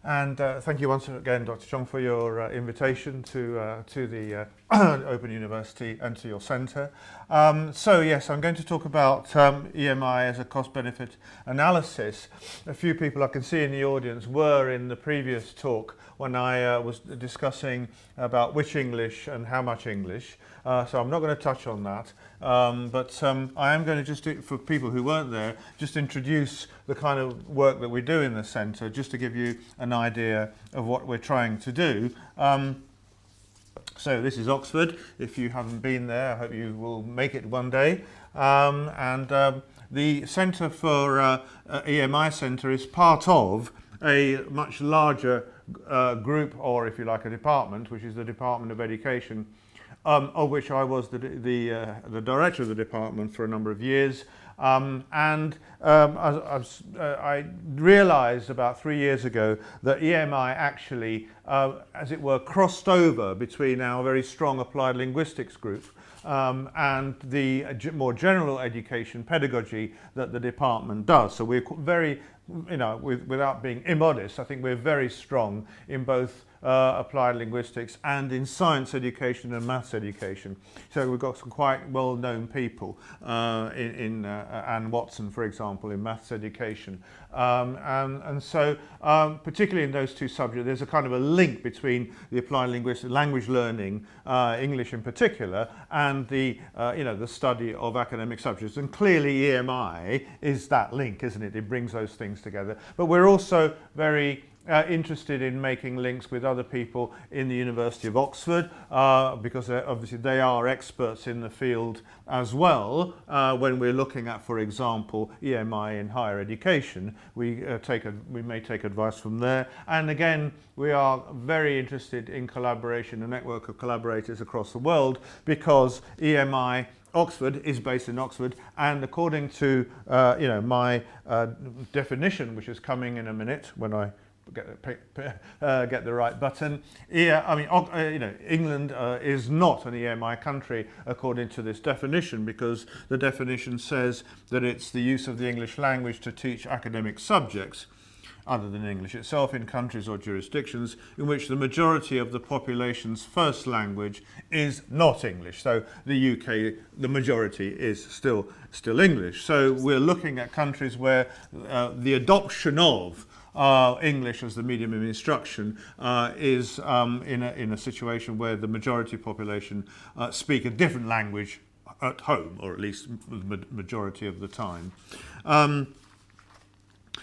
And thank you once again, Dr. Chong, for your invitation to the Open University and to your centre. So yes, I'm going to talk about EMI as a cost-benefit analysis. A few people I can see in the audience were in the previous talk when I was discussing about which English and how much English. So I'm not going to touch on that, but I am going to just, for people who weren't there, just introduce the kind of work that we do in the centre, just to give you an idea of what we're trying to do. So this is Oxford. If you haven't been there, I hope you will make it one day. The Centre for EMI Centre is part of a much larger group, or if you like, a department, which is the Department of Education, of which I was the director of the department for a number of years. I realised about 3 years ago that EMI actually, as it were, crossed over between our very strong applied linguistics group and the more general education pedagogy that the department does. So we're very, without being immodest, I think we're very strong in both applied linguistics and in science education and maths education. So we've got some quite well-known people in Anne Watson, for example, in maths education. And so particularly in those two subjects, there's a kind of a link between the applied linguistics, language learning, English in particular, and the study of academic subjects. And clearly EMI is that link, isn't it? It brings those things together. But we're also very interested in making links with other people in the University of Oxford because obviously they are experts in the field as well. When we're looking at, for example, EMI in higher education, we may take advice from there. And again, we are very interested in collaboration, a network of collaborators across the world, because EMI Oxford is based in Oxford, and according to my definition, which is coming in a minute when I get the right button. England is not an EMI country according to this definition, because the definition says that it's the use of the English language to teach academic subjects other than English itself in countries or jurisdictions in which the majority of the population's first language is not English. So the UK, the majority is still English. So we're looking at countries where the adoption of English as the medium of instruction is in a situation where the majority population speak a different language at home, or at least the majority of the time.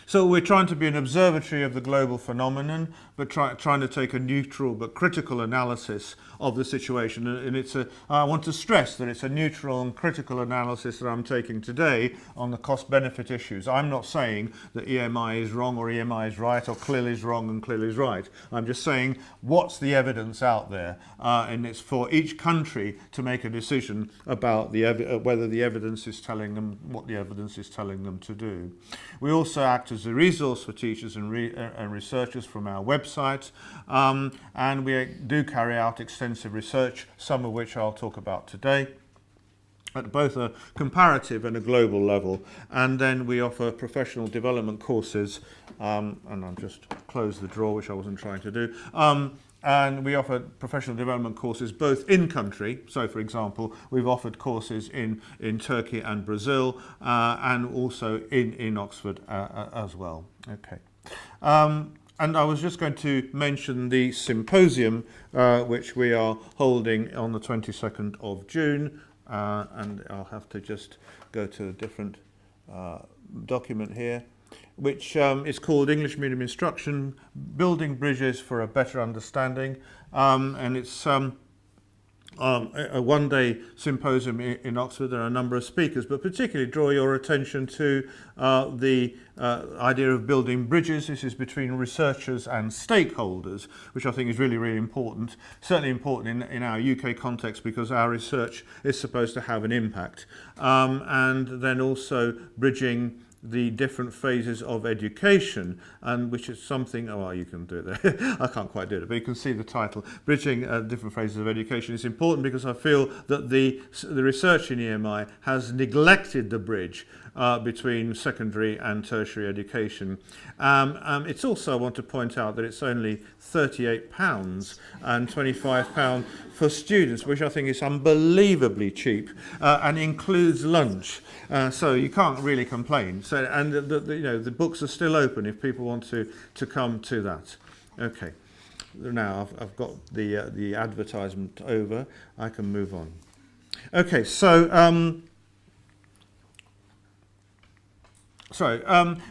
So we're trying to be an observatory of the global phenomenon, but trying to take a neutral but critical analysis of the situation. And I want to stress that it's a neutral and critical analysis that I'm taking today on the cost-benefit issues. I'm not saying that EMI is wrong or EMI is right, or clearly is wrong and clearly is right. I'm just saying what's the evidence out there, and it's for each country to make a decision about whether the evidence is telling them what the evidence is telling them to do. We also act as a resource for teachers and researchers from our website, and we do carry out extensive research, some of which I'll talk about today, at both a comparative and a global level. And then we offer professional development courses, and I'll just close the drawer, which I wasn't trying to do. And we offer professional development courses both in country. So, for example, we've offered courses in Turkey and Brazil, and also in Oxford as well. Okay. And I was just going to mention the symposium which we are holding on the 22nd of June, and I'll have to just go to a different document here, which is called English Medium Instruction, Building Bridges for a Better Understanding, and it's a one-day symposium in Oxford. There are a number of speakers, but particularly draw your attention to the idea of building bridges. This is between researchers and stakeholders, which I think is really, really important. Certainly important in our UK context, because our research is supposed to have an impact. And then also bridging the different phases of education, and which is something, oh well, you can do it there. I can't quite do it, but you can see the title, Bridging Different Phases of Education. Is important because I feel that the research in EMI has neglected the bridge between secondary and tertiary education. It's also, I want to point out that it's only £38 and £25 for students, which I think is unbelievably cheap, and includes lunch. So you can't really complain. So, and the books are still open if people want to come to that. Okay. Now I've got the advertisement over. I can move on. Okay, so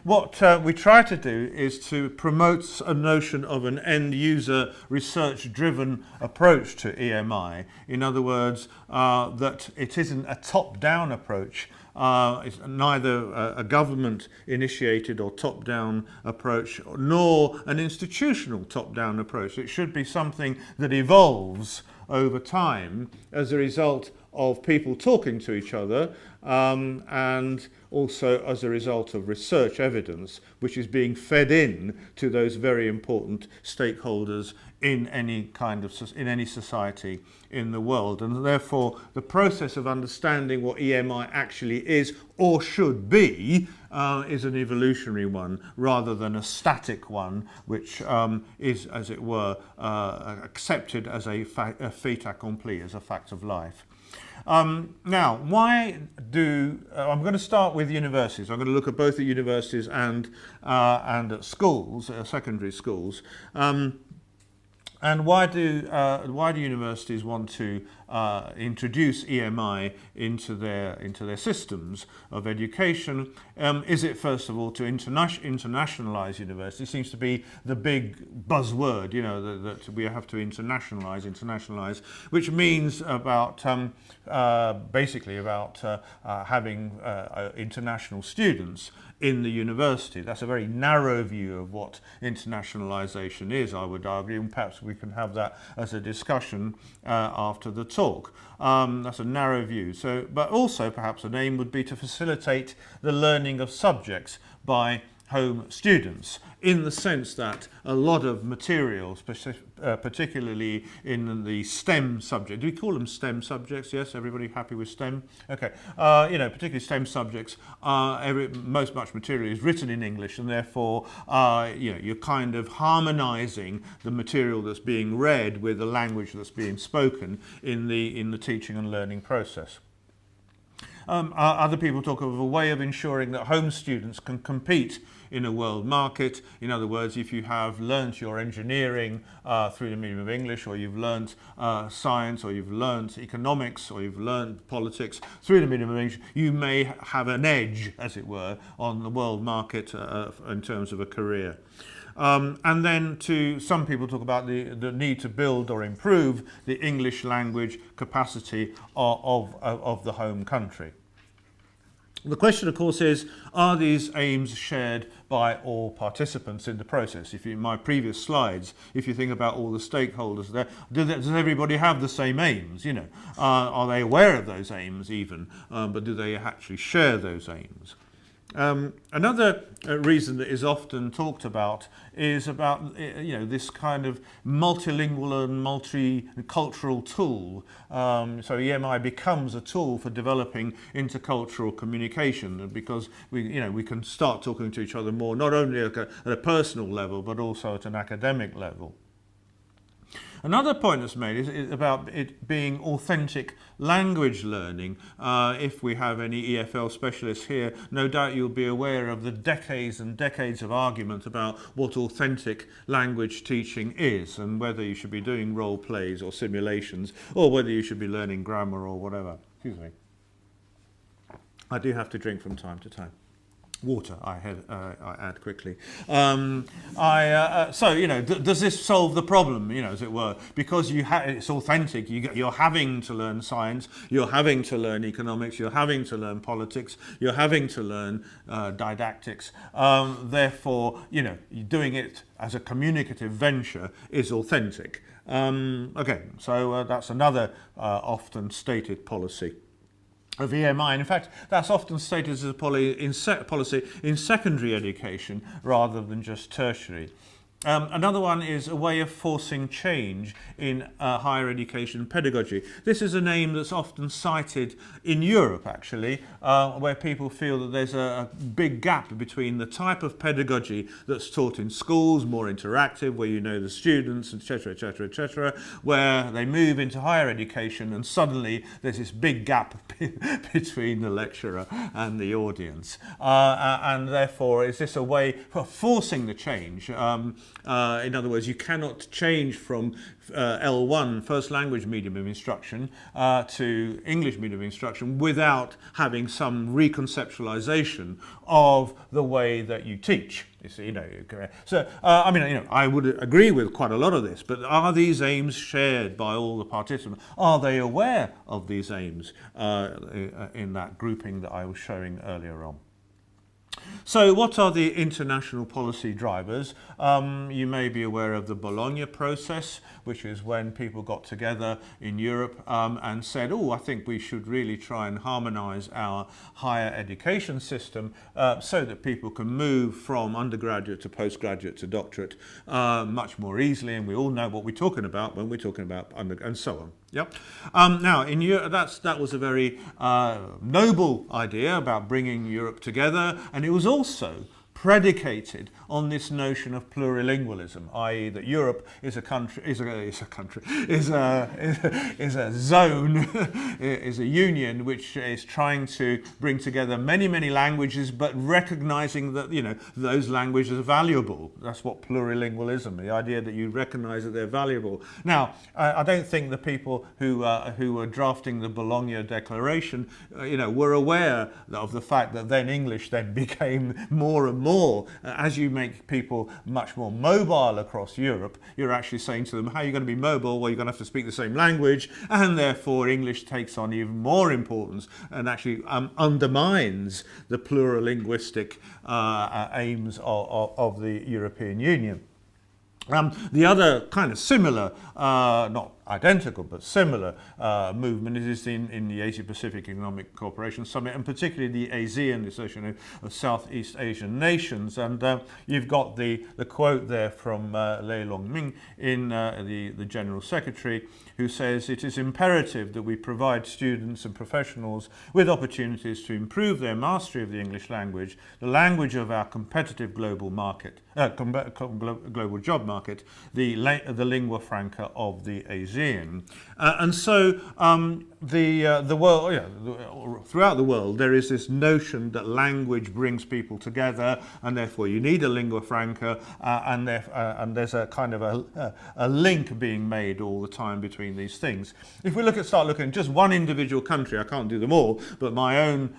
what we try to do is to promote a notion of an end-user, research-driven approach to EMI. In other words, that it isn't a top-down approach. It's neither a government-initiated or top-down approach, nor an institutional top-down approach. It should be something that evolves over time as a result of people talking to each other, and also as a result of research evidence which is being fed in to those very important stakeholders in any society in the world. And therefore the process of understanding what EMI actually is or should be is an evolutionary one rather than a static one, which is, as it were, accepted as a fait accompli, as a fact of life. Now, why do I'm going to start with universities. I'm going to look at both at universities and at schools, secondary schools. And why do universities want to introduce EMI into their systems of education? Is it first of all to internationalise universities? It seems to be the big buzzword, you know, that we have to internationalise, which means about basically about having international students in the university. That's a very narrow view of what internationalisation is, I would argue, and perhaps we can have that as a discussion after the talk. That's a narrow view. So, but also perhaps an aim would be to facilitate the learning of subjects by home students, in the sense that a lot of materials, particularly in the STEM subject, do we call them STEM subjects? Yes, everybody happy with STEM? Okay, particularly STEM subjects, much material is written in English, and therefore, you're kind of harmonising the material that's being read with the language that's being spoken in the teaching and learning process. Other people talk of a way of ensuring that home students can compete in a world market. In other words, if you have learnt your engineering through the medium of English, or you've learnt science, or you've learnt economics, or you've learnt politics through the medium of English, you may have an edge, as it were, on the world market in terms of a career. And then some people talk about the need to build or improve the English language capacity of the home country. The question, of course, is, are these aims shared by all participants in the process? In my previous slides, if you think about all the stakeholders there, does everybody have the same aims? You know, are they aware of those aims even? But do they actually share those aims? Another reason that is often talked about is about this kind of multilingual and multicultural tool. So EMI becomes a tool for developing intercultural communication, because we can start talking to each other more, not only at a personal level but also at an academic level. Another point that's made is about it being authentic language learning. If we have any EFL specialists here, no doubt you'll be aware of the decades and decades of argument about what authentic language teaching is, and whether you should be doing role plays or simulations, or whether you should be learning grammar or whatever. Excuse me. I do have to drink from time to time. Water, I add quickly. Does this solve the problem, as it were? Because it's authentic, you're having to learn science, you're having to learn economics, you're having to learn politics, you're having to learn didactics. Therefore, doing it as a communicative venture is authentic. That's another often stated policy of EMI. And in fact, that's often stated as a policy in secondary education rather than just tertiary. Another one is a way of forcing change in higher education pedagogy. This is a name that's often cited in Europe, actually, where people feel that there's a big gap between the type of pedagogy that's taught in schools, more interactive, where you know the students, etc., etc., etc., where they move into higher education and suddenly there's this big gap between the lecturer and the audience. And therefore, is this a way for forcing the change? In other words, you cannot change from L1, first language medium of instruction, to English medium of instruction without having some reconceptualization of the way that you teach. You see, so I mean, I would agree with quite a lot of this, but are these aims shared by all the participants? Are they aware of these aims in that grouping that I was showing earlier on? So what are the international policy drivers? You may be aware of the Bologna process, which is when people got together in Europe and said, oh, I think we should really try and harmonise our higher education system so that people can move from undergraduate to postgraduate to doctorate much more easily, and we all know what we're talking about when we're talking about and so on. Yep. Now, in Europe, that was a very noble idea about bringing Europe together, and it was also predicated on this notion of plurilingualism, i.e., that Europe is a country, is a zone, is a union which is trying to bring together many, many languages, but recognizing that those languages are valuable. That's what plurilingualism, the idea that you recognize that they're valuable. Now, I don't think the people who were drafting the Bologna Declaration, were aware of the fact that then English then became more and more. As you make people much more mobile across Europe, you're actually saying to them, how are you going to be mobile? Well, you're going to have to speak the same language, and therefore English takes on even more importance and actually undermines the plurilinguistic aims of the European Union. The other kind of similar, not identical, but similar movement is in the Asia-Pacific Economic Cooperation Summit, and particularly the ASEAN, the Association of Southeast Asian Nations. And you've got the quote there from Lei Longming, the General Secretary, who says, it is imperative that we provide students and professionals with opportunities to improve their mastery of the English language, the language of our competitive global market, global job market, the lingua franca of the ASEAN. And so the world, throughout the world, there is this notion that language brings people together, and therefore you need a lingua franca, and there's a kind of a link being made all the time between these things. If we start looking at just one individual country, I can't do them all, but my own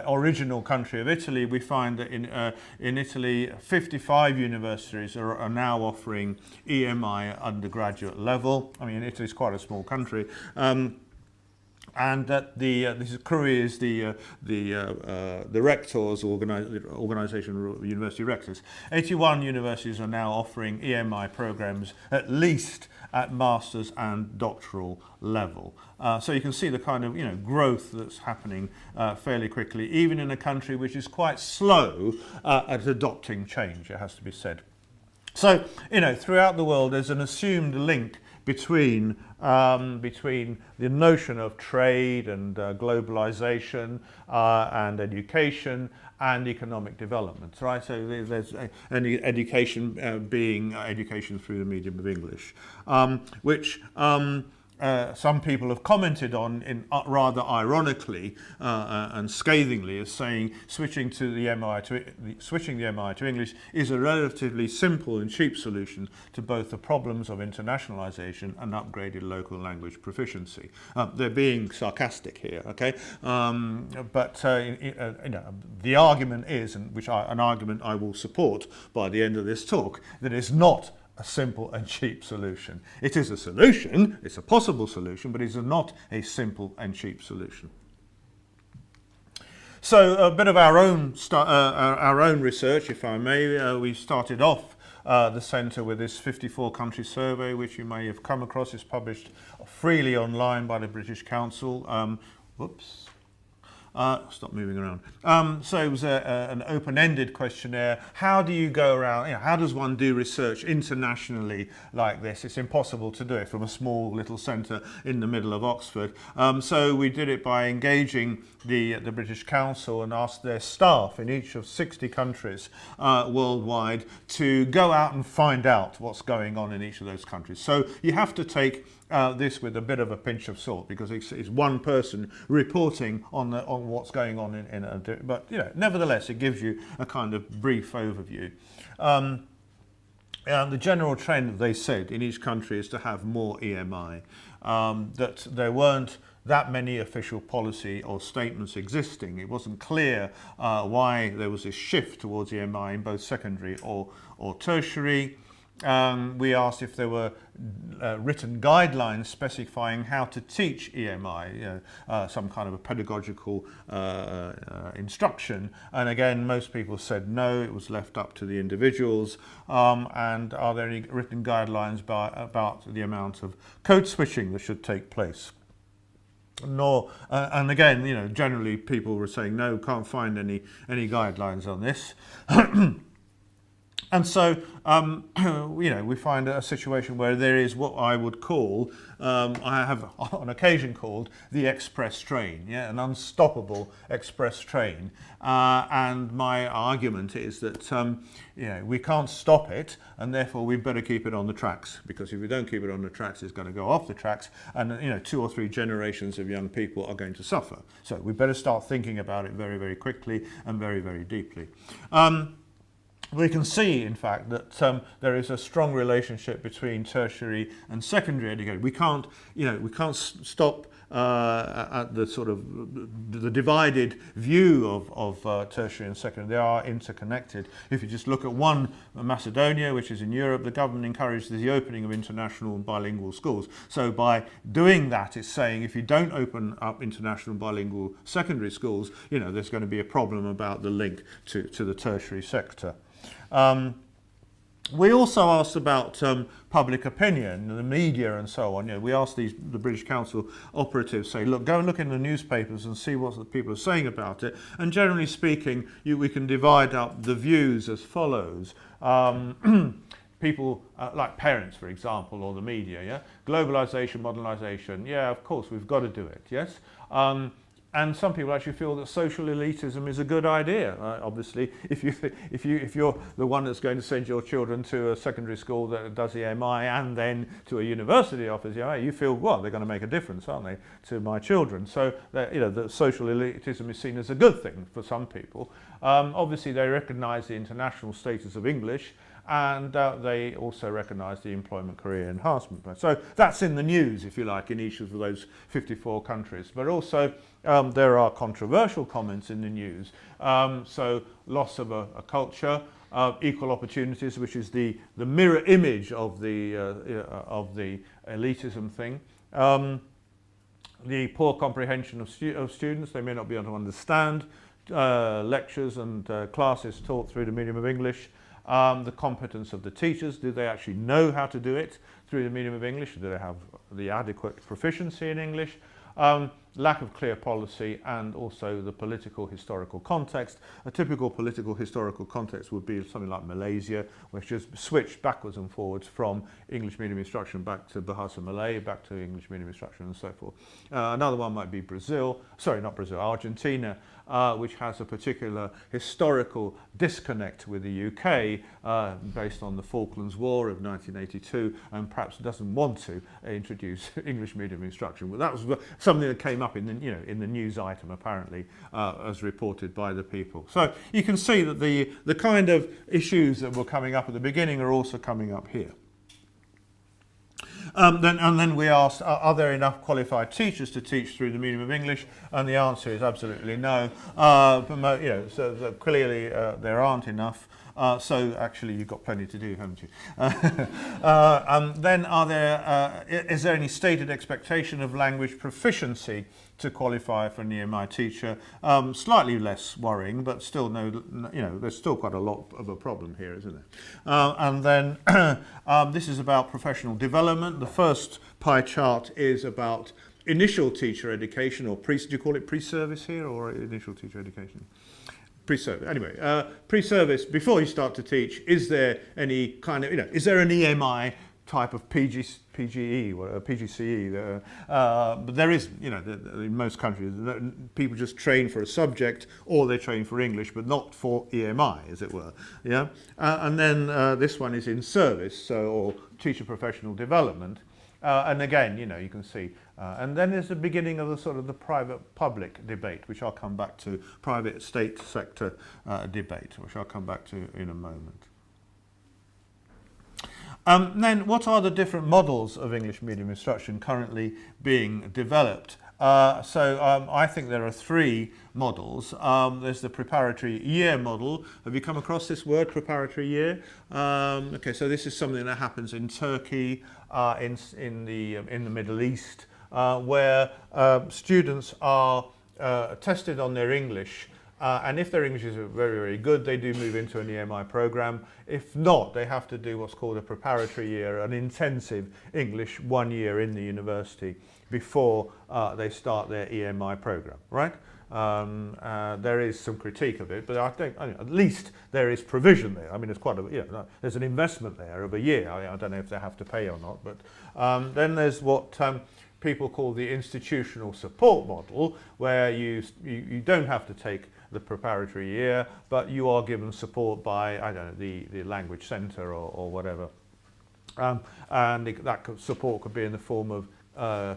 original country of Italy, we find that in Italy, 55 universities are now offering EMI undergraduate level. I mean, Italy's quite a small country. And that this CRUI is the rectors organisation, university rectors. 81 universities are now offering EMI programs at least at master's and doctoral level. So you can see the kind of growth that's happening fairly quickly, even in a country which is quite slow at adopting change, it has to be said. So throughout the world there's an assumed link between the notion of trade and globalization and education and economic development, right? So there's education being education through the medium of English, which some people have commented on rather ironically and scathingly as saying switching the MI to English is a relatively simple and cheap solution to both the problems of internationalization and upgraded local language proficiency. They're being sarcastic here, okay? But the argument is, and an argument I will support by the end of this talk, that it's not a simple and cheap solution. It is a solution, it's a possible solution, but it is not a simple and cheap solution. So a bit of our own research, if I may. We started off the centre with this 54 country survey, which you may have come across. It's published freely online by the British Council. Stop moving around. So it was an open-ended questionnaire. How do you go around, how does one do research internationally like this? It's impossible to do it from a small little centre in the middle of Oxford. So we did it by engaging the British Council and asked their staff in each of 60 countries worldwide to go out and find out what's going on in each of those countries. So you have to take this with a bit of a pinch of salt, because it's one person reporting on what's going on but nevertheless it gives you a kind of brief overview. The general trend, they said, in each country is to have more EMI, that there weren't that many official policy or statements existing. It wasn't clear why there was this shift towards EMI in both secondary or tertiary. We asked if there were written guidelines specifying how to teach EMI, some kind of a pedagogical instruction. And again, most people said no, it was left up to the individuals. And are there any written guidelines about the amount of code switching that should take place? And again, generally people were saying no, can't find any guidelines on this. And so, we find a situation where there is what I would call, I have on occasion called the express train, an unstoppable express train. And my argument is that, we can't stop it, and therefore we better keep it on the tracks, because if we don't keep it on the tracks, it's going to go off the tracks, and 2 or 3 generations of young people are going to suffer. So we better start thinking about it very, very quickly and very, very deeply. We can see, in fact, that there is a strong relationship between tertiary and secondary education. We can't stop at the sort of the divided view of tertiary and secondary. They are interconnected. If you just look at one, Macedonia, which is in Europe, the government encourages the opening of international and bilingual schools. So by doing that, it's saying if you don't open up international and bilingual secondary schools, there's going to be a problem about the link to the tertiary sector. We also asked about public opinion, the media and so on. We asked the British Council operatives, say, look, go and look in the newspapers and see what the people are saying about it. And generally speaking, we can divide up the views as follows. People like parents, for example, or the media, globalization, modernization, of course, we've got to do it, yes? And some people actually feel that social elitism is a good idea. Obviously, if you're the one that's going to send your children to a secondary school that does EMI and then to a university that offers EMI, you feel, well, they're going to make a difference, aren't they, to my children? So, the social elitism is seen as a good thing for some people. Obviously, they recognise the international status of English, and they also recognise the employment career enhancement. So that's in the news, if you like, in each of those 54 countries. But also there are controversial comments in the news. So loss of a culture, equal opportunities, which is the mirror image of the elitism thing. The poor comprehension of students, they may not be able to understand lectures and classes taught through the medium of English. The competence of the teachers, do they actually know how to do it through the medium of English? Do they have the adequate proficiency in English? Lack of clear policy, and also the political historical context. A typical political historical context would be something like Malaysia, which just switched backwards and forwards from English medium instruction back to Bahasa Malay, back to English medium instruction, and so forth. Another one might be Argentina, which has a particular historical disconnect with the UK based on the Falklands War of 1982, and perhaps doesn't want to introduce English medium instruction. Well, that was something that came up in the news item, apparently, as reported by the people. So you can see that the kind of issues that were coming up at the beginning are also coming up here. Then we asked, are there enough qualified teachers to teach through the medium of English? And the answer is absolutely no. So clearly there aren't enough. So actually you've got plenty to do, haven't you? Then is there any stated expectation of language proficiency to qualify for an EMI teacher? Slightly less worrying, but still there's still quite a lot of a problem here, isn't there? And then this is about professional development. The first pie chart is about initial teacher education, or do you call it pre-service here, or initial teacher education? Pre-service. Anyway, pre-service, before you start to teach, is there any kind of, is there an EMI type of PGE or PGCE? But there is, in most countries, people just train for a subject or they train for English, but not for EMI, as it were. Yeah, and then this one is in service, or teacher professional development. And again, you can see, and then there's the beginning of the sort of the private-public debate, which I'll come back to, private state sector debate, which I'll come back to in a moment. Then what are the different models of English medium instruction currently being developed? I think there are three models. There's the preparatory year model. Have you come across this word, preparatory year? Okay, so this is something that happens in Turkey, in the Middle East, where students are tested on their English. And if their English is very, very good, they do move into an EMI program. If not, they have to do what's called a preparatory year, an intensive English 1 year in the university before they start their EMI program, right? There is some critique of it, but I think at least there is provision there. I mean, it's quite a, there's an investment there of a year. I don't know if they have to pay or not, but then there's what people call the institutional support model, where you don't have to take the preparatory year, but you are given support by, I don't know, the language centre or whatever. And that support could be in the form of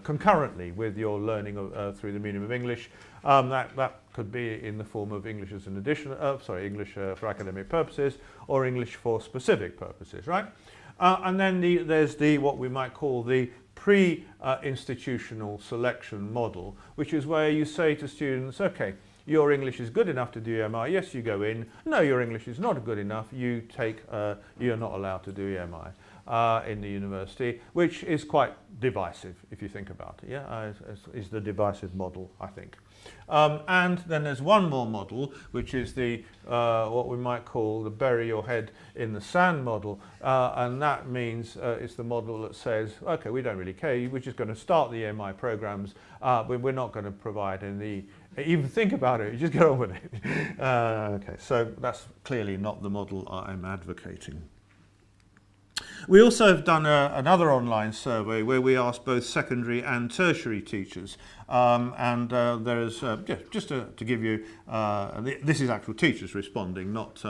concurrently with your learning through the medium of English. That could be in the form of English as an additional, English for academic purposes, or English for specific purposes, right? And then there's what we might call the pre-institutional selection model, which is where you say to students, okay, your English is good enough to do EMI, yes, you go in. No, your English is not good enough, you're not allowed to do EMI in the university, which is quite divisive if you think about it. Yeah, is the divisive model, I think. And then there's one more model, which is the what we might call the bury your head in the sand model, and that means it's the model that says, okay, we don't really care, we're just going to start the EMI programs, but we're not going to provide any, even think about it, you just get on with it. Okay, so that's clearly not the model I'm advocating. We also have done another online survey where we asked both secondary and tertiary teachers, and there's just to give you, this is actual teachers responding, not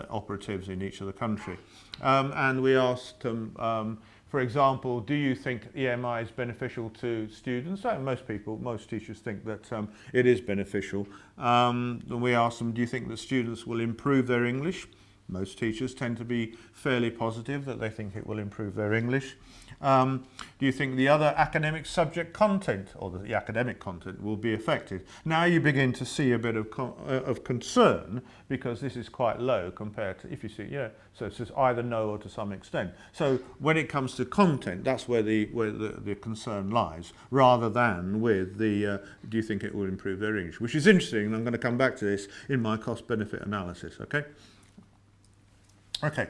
operatives in each of the country, and we asked them, for example, do you think EMI is beneficial to students? Most teachers think that it is beneficial. And we asked them, do you think that students will improve their English? Most teachers tend to be fairly positive that they think it will improve their English. Do you think the other academic subject content, or the academic content, will be affected? Now you begin to see a bit of concern, because this is quite low compared to, if you see, so it's just either no or to some extent. So when it comes to content, that's where the concern lies, rather than with the, do you think it will improve their English? Which is interesting, and I'm going to come back to this in my cost-benefit analysis, okay? Okay,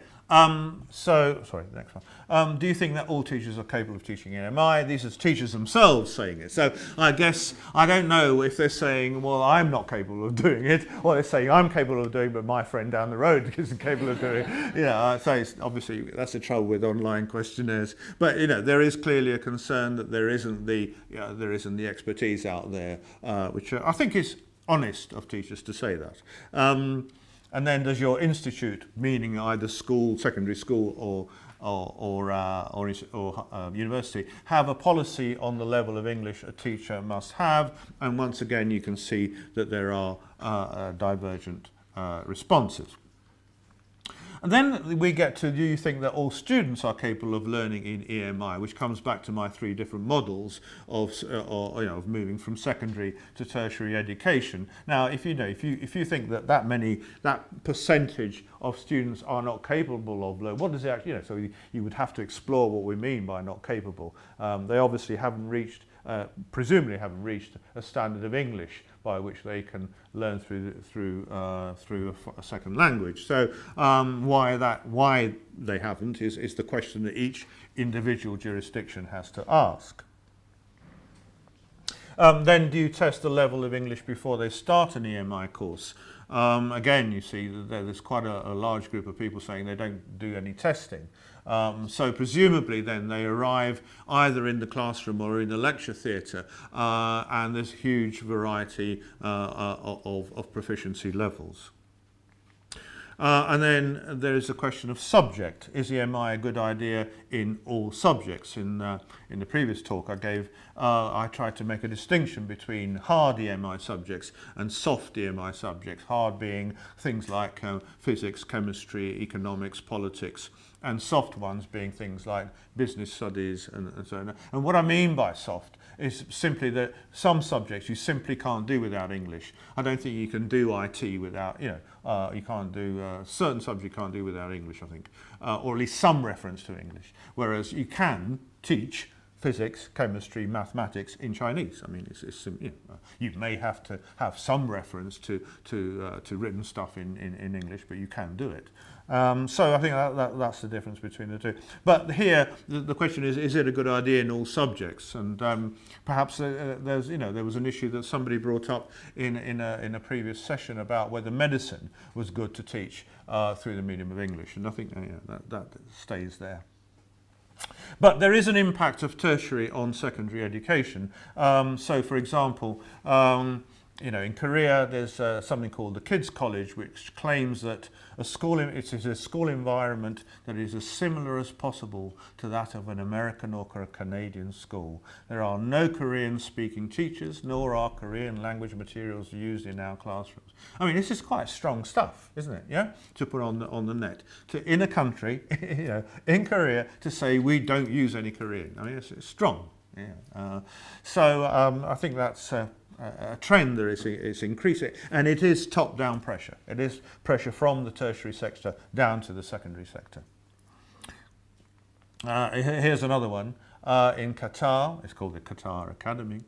sorry, next one. Do you think that all teachers are capable of teaching EMI? These are teachers themselves saying it. So I guess, I don't know if they're saying, well, I'm not capable of doing it, or they're saying I'm capable of doing it, but my friend down the road isn't capable of doing it. So it's, obviously that's the trouble with online questionnaires. But there is clearly a concern that there isn't the expertise out there, which I think is honest of teachers to say that. And then does your institute, meaning either school, secondary school, or university, have a policy on the level of English a teacher must have? And once again, you can see that there are divergent responses. And then we get to, do you think that all students are capable of learning in EMI, which comes back to my three different models of moving from secondary to tertiary education. Now, if you think that percentage of students are not capable of learning, what does it actually, so you would have to explore what we mean by not capable. They obviously haven't reached, presumably haven't reached a standard of English by which they can learn through a second language. So why they haven't is the question that each individual jurisdiction has to ask. Then do you test the level of English before they start an EMI course? Again, you see that there's quite a large group of people saying they don't do any testing. So presumably then they arrive either in the classroom or in the lecture theatre, and there's huge variety of proficiency levels. And then there is a question of subject. Is EMI a good idea in all subjects? In the previous talk I gave, I tried to make a distinction between hard EMI subjects and soft EMI subjects. Hard being things like physics, chemistry, economics, politics, and soft ones being things like business studies and so on. And what I mean by soft is simply that some subjects you simply can't do without English. I don't think you can do IT without, you can't do certain subjects you can't do without English, I think, or at least some reference to English. Whereas you can teach physics, chemistry, mathematics in Chinese. I mean, you may have to have some reference to written stuff in English, but you can do it. So I think that's the difference between the two. But here, the question is it a good idea in all subjects? And perhaps there was an issue that somebody brought up in a previous session about whether medicine was good to teach through the medium of English, and I think that stays there. But there is an impact of tertiary on secondary education. So, for example, in Korea, there's something called the Kids College, which claims that it is a school environment that is as similar as possible to that of an American or a Canadian school. There are no Korean-speaking teachers, nor are Korean language materials used in our classrooms. I mean, this is quite strong stuff, isn't it? Yeah, to put on the net, in a country, in Korea, to say we don't use any Korean. I mean, it's strong. Yeah. So I think that's a trend that is increasing, and it is top-down pressure. It is pressure from the tertiary sector down to the secondary sector. Here's another one. In Qatar, it's called the Qatar Academy.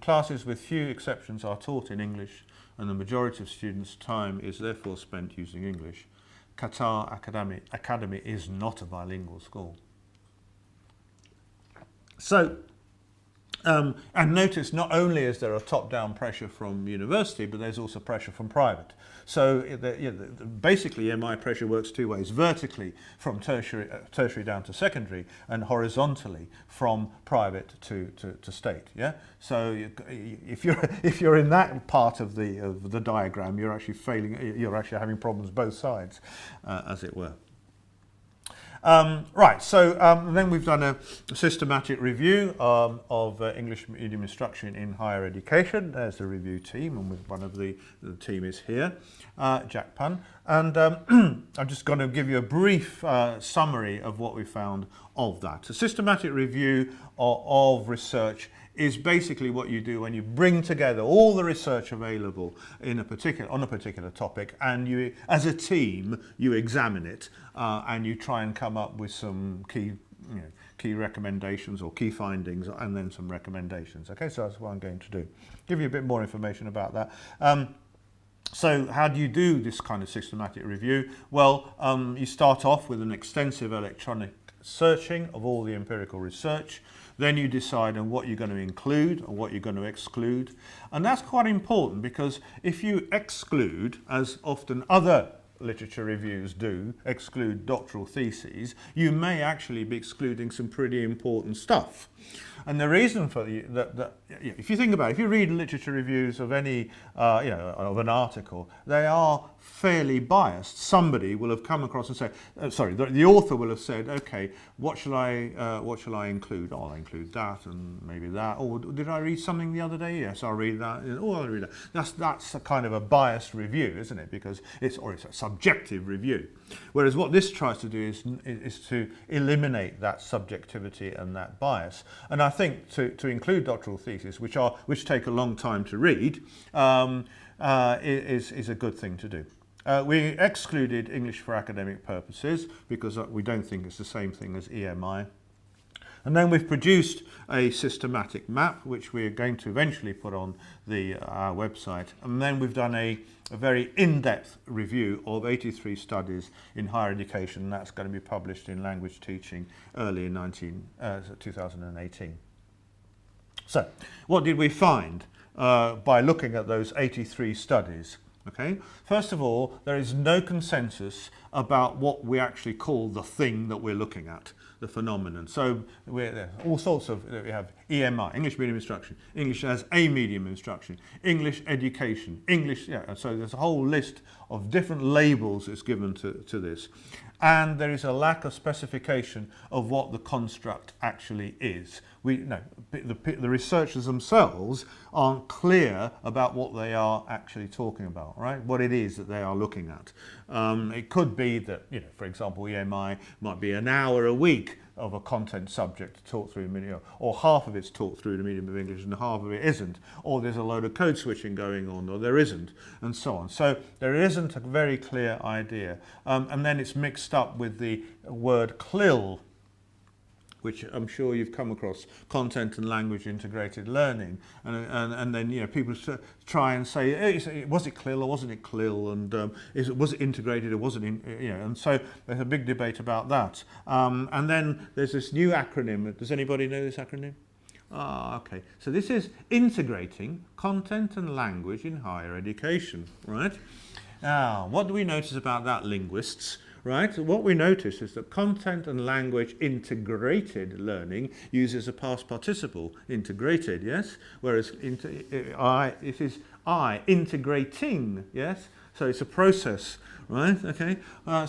Classes with few exceptions are taught in English, and the majority of students' time is therefore spent using English. Qatar Academy is not a bilingual school. So, and notice not only is there a top-down pressure from university, but there's also pressure from private. So basically EMI pressure works two ways: vertically from tertiary down to secondary, and horizontally from private to state. Yeah. So if you're in that part of the diagram, you're actually failing. You're actually having problems both sides, as it were. Right, so then we've done a systematic review of English medium instruction in higher education. There's the review team, and with one of the team is here, Jack Pan. And I'm just going to give you a brief summary of what we found of that. A systematic review of research is basically what you do when you bring together all the research available on a particular topic, and you, as a team, you examine it and you try and come up with some key recommendations or key findings, and then some recommendations. Okay, so that's what I'm going to do. Give you a bit more information about that. So how do you do this kind of systematic review? Well, you start off with an extensive electronic searching of all the empirical research. Then you decide on what you're going to include and what you're going to exclude. And that's quite important, because if you exclude, as often other literature reviews do, exclude doctoral theses, you may actually be excluding some pretty important stuff. And the reason for that, if you think about it, if you read literature reviews of any, of an article, they are fairly biased. Somebody will have come across and said, the author will have said, okay, what shall I include? Oh, I'll include that and maybe that. Or did I read something the other day? Yes, I'll read that. Oh, I'll read that. That's a kind of a biased review, isn't it? Because it's a subjective review. Whereas what this tries to do is to eliminate that subjectivity and that bias. And I think to include doctoral theses, which take a long time to read, is a good thing to do. We excluded English for academic purposes because we don't think it's the same thing as EMI. And then we've produced a systematic map, which we're going to eventually put on our website. And then we've done a very in-depth review of 83 studies in higher education. And that's going to be published in Language Teaching early in 2018. So, what did we find by looking at those 83 studies? Okay. First of all, there is no consensus about what we actually call the thing that we're looking at, the phenomenon. So there all sorts of, we have EMI, English medium instruction, English as a medium instruction, English education, English, yeah, so there's a whole list of different labels that's given to this. And there is a lack of specification of what the construct actually is. The researchers themselves aren't clear about what they are actually talking about, right? What it is that they are looking at. It could be that, for example, EMI might be an hour a week of a content subject taught through medium, or half of it's taught through the medium of English and half of it isn't, or there's a load of code switching going on, or there isn't, and so on. So there isn't a very clear idea. And then it's mixed up with the word CLIL, which I'm sure you've come across, content and language integrated learning, and then people try and say, hey, was it CLIL or wasn't it CLIL, and was it integrated or wasn't it, and so there's a big debate about that. And then there's this new acronym. Does anybody know this acronym? Okay. So this is integrating content and language in higher education, right? Now, what do we notice about that, linguists? Right? So what we notice is that content and language integrated learning uses a past participle, integrated, yes? Whereas it is integrating, yes? So it's a process, right? Okay. But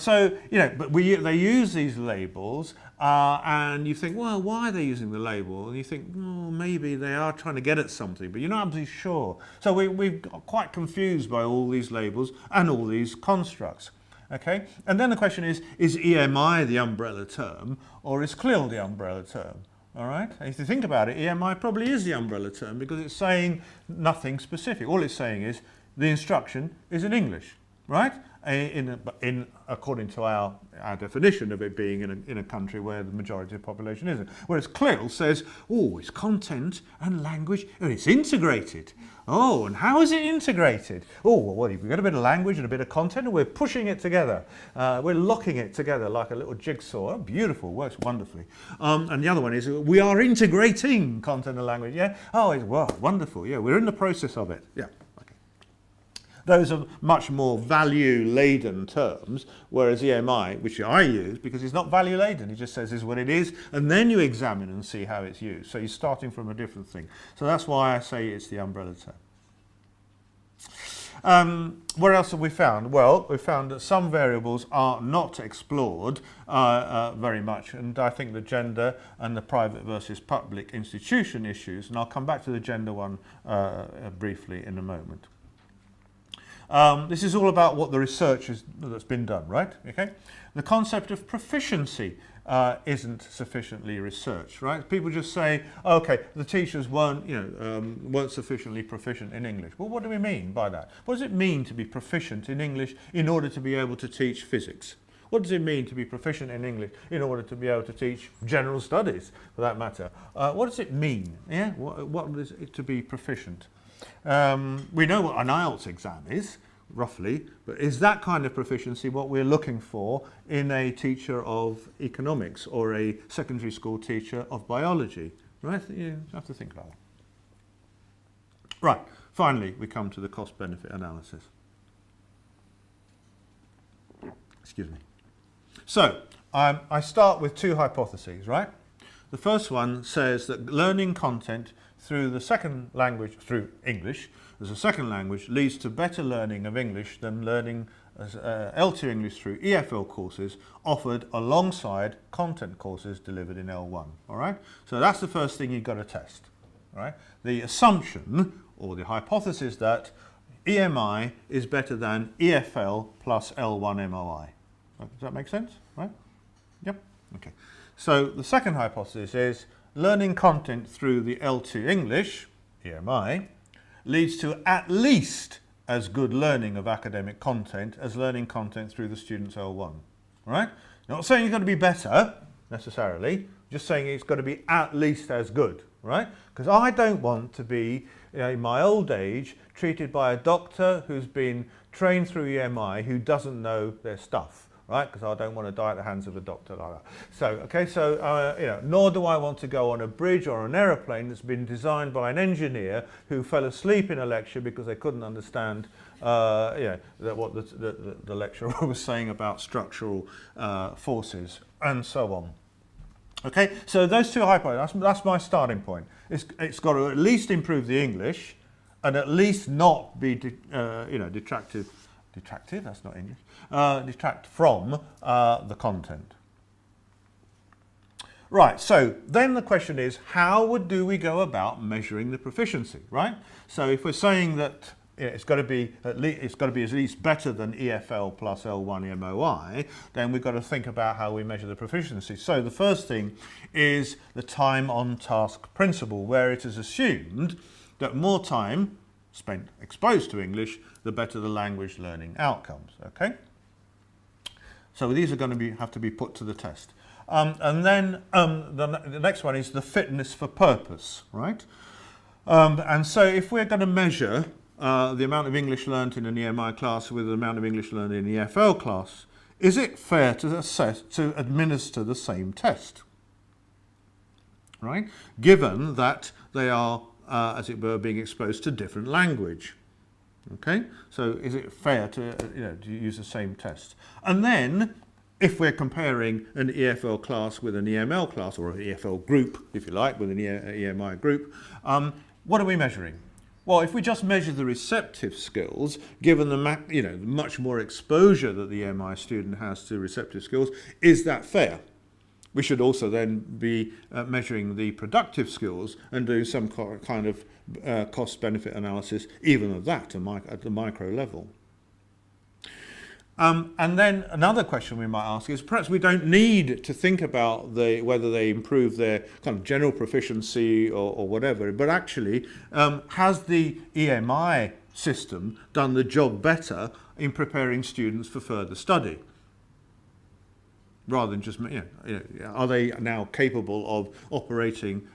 they use these labels, and you think, well, why are they using the label? And you think, well, maybe they are trying to get at something, but you're not absolutely sure. So we've got quite confused by all these labels and all these constructs. Okay, and then the question is EMI the umbrella term, or is CLIL the umbrella term? All right, and if you think about it, EMI probably is the umbrella term because it's saying nothing specific. All it's saying is the instruction is in English, right? According to our definition of it being in a country where the majority of the population isn't. Whereas CLIL says, oh, it's content and language, and it's integrated. Oh, and how is it integrated? Oh, well, we've got a bit of language and a bit of content, and we're pushing it together. We're locking it together like a little jigsaw. Oh, beautiful, works wonderfully. And the other one is, we are integrating content and language. Yeah. Oh, wonderful. Yeah, we're in the process of it. Yeah. Those are much more value-laden terms, whereas EMI, which I use, because it's not value-laden, it just says this is what it is, and then you examine and see how it's used. So you're starting from a different thing. So that's why I say it's the umbrella term. What else have we found? Well, we found that some variables are not explored very much, and I think the gender and the private versus public institution issues, and I'll come back to the gender one briefly in a moment. This is all about what the research that's been done, right? Okay. The concept of proficiency isn't sufficiently researched, right? People just say, okay, the teachers weren't sufficiently proficient in English. Well, what do we mean by that? What does it mean to be proficient in English in order to be able to teach physics? What does it mean to be proficient in English in order to be able to teach general studies, for that matter? What does it mean? Yeah, what is it to be proficient? We know what an IELTS exam is, roughly, but is that kind of proficiency what we're looking for in a teacher of economics or a secondary school teacher of biology? Right? You have to think about it. Right, finally we come to the cost-benefit analysis. Excuse me. So, I start with two hypotheses, right? The first one says that learning content through the second language, through English as a second language, leads to better learning of English than learning as L2 English through EFL courses offered alongside content courses delivered in L1. All right? So that's the first thing you've got to test. All right? The assumption or the hypothesis that EMI is better than EFL plus L1 MOI. Does that make sense? Right? Yep. Okay. So the second hypothesis is learning content through the L2 English, EMI, leads to at least as good learning of academic content as learning content through the student's L1. All right? Not saying it's got to be better, necessarily, just saying it's got to be at least as good, right? Because I don't want to be, in my old age, treated by a doctor who's been trained through EMI who doesn't know their stuff. right? Because I don't want to die at the hands of a doctor like that. So, okay, so, you know, nor do I want to go on a bridge or an aeroplane that's been designed by an engineer who fell asleep in a lecture because they couldn't understand, you know, what the lecturer was saying about structural forces and so on. Okay, so those two hypotheses, that's my starting point. It's got to at least improve the English and at least not be, you know, detractive, that's not English, detract from the content. Right, so then the question is, how do we go about measuring the proficiency, right? So if we're saying that it's got to be at least better than EFL plus L1 MOI, then we've got to think about how we measure the proficiency. So the first thing is the time on task principle, where it is assumed that more time spent exposed to English, the better the language learning outcomes. Okay. So these are going to have to be put to the test. And then the next one is the fitness for purpose, right? And so if we're going to measure the amount of English learnt in an EMI class with the amount of English learned in the EFL class, is it fair to administer the same test? Right? Given that they are, as it were, being exposed to different language. Okay? So is it fair to, you know, to use the same test? And then, if we're comparing an EFL class with an EML class, or an EFL group, if you like, with an EMI group, what are we measuring? Well, if we just measure the receptive skills, given the you know, much more exposure that the EMI student has to receptive skills, is that fair? We should also then be measuring the productive skills and do some kind of cost-benefit analysis, even of that at the micro level. And then another question we might ask is, perhaps we don't need to think about whether they improve their kind of general proficiency or whatever, but actually, has the EMI system done the job better in preparing students for further study? Rather than just, you know, are they now capable of operating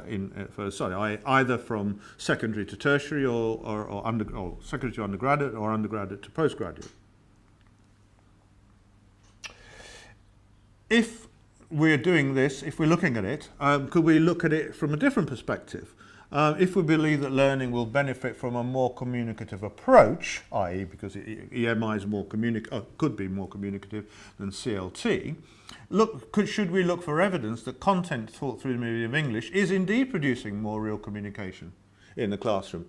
in further study, either from secondary to tertiary or secondary to undergraduate or undergraduate to postgraduate? If we're doing this, if we're looking at it, could we look at it from a different perspective? If we believe that learning will benefit from a more communicative approach, i.e. because EMI is could be more communicative than CLT, should we look for evidence that content taught through the medium of English is indeed producing more real communication in the classroom?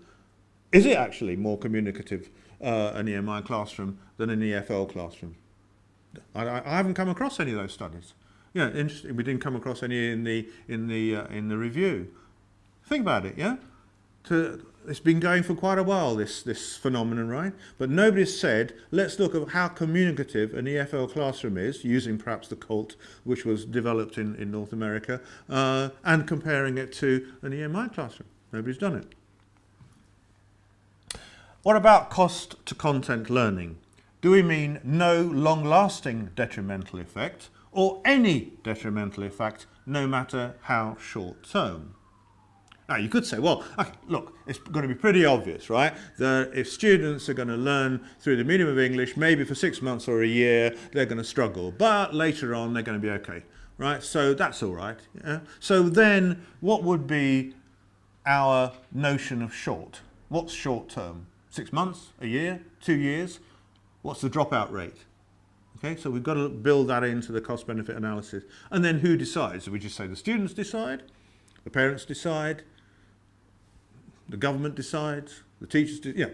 Is it actually more communicative, an EMI classroom, than an EFL classroom? I haven't come across any of those studies. Yeah, interesting. We didn't come across any in the review. Think about it, yeah. It's been going for quite a while, this phenomenon, right? But nobody's said, let's look at how communicative an EFL classroom is, using perhaps the COLT, which was developed in North America, and comparing it to an EMI classroom. Nobody's done it. What about cost to content learning? Do we mean no long-lasting detrimental effect, or any detrimental effect, no matter how short-term? Now, you could say, well, okay, look, it's going to be pretty obvious, right, that if students are going to learn through the medium of English, maybe for 6 months or a year, they're going to struggle, but later on, they're going to be okay, right? So that's all right. Yeah? So then, what would be our notion of short? What's short-term? 6 months, a year, 2 years? What's the dropout rate? Okay, so we've got to build that into the cost-benefit analysis. And then who decides? Do we just say the students decide, the parents decide, the government decides, the teachers decide? Yeah.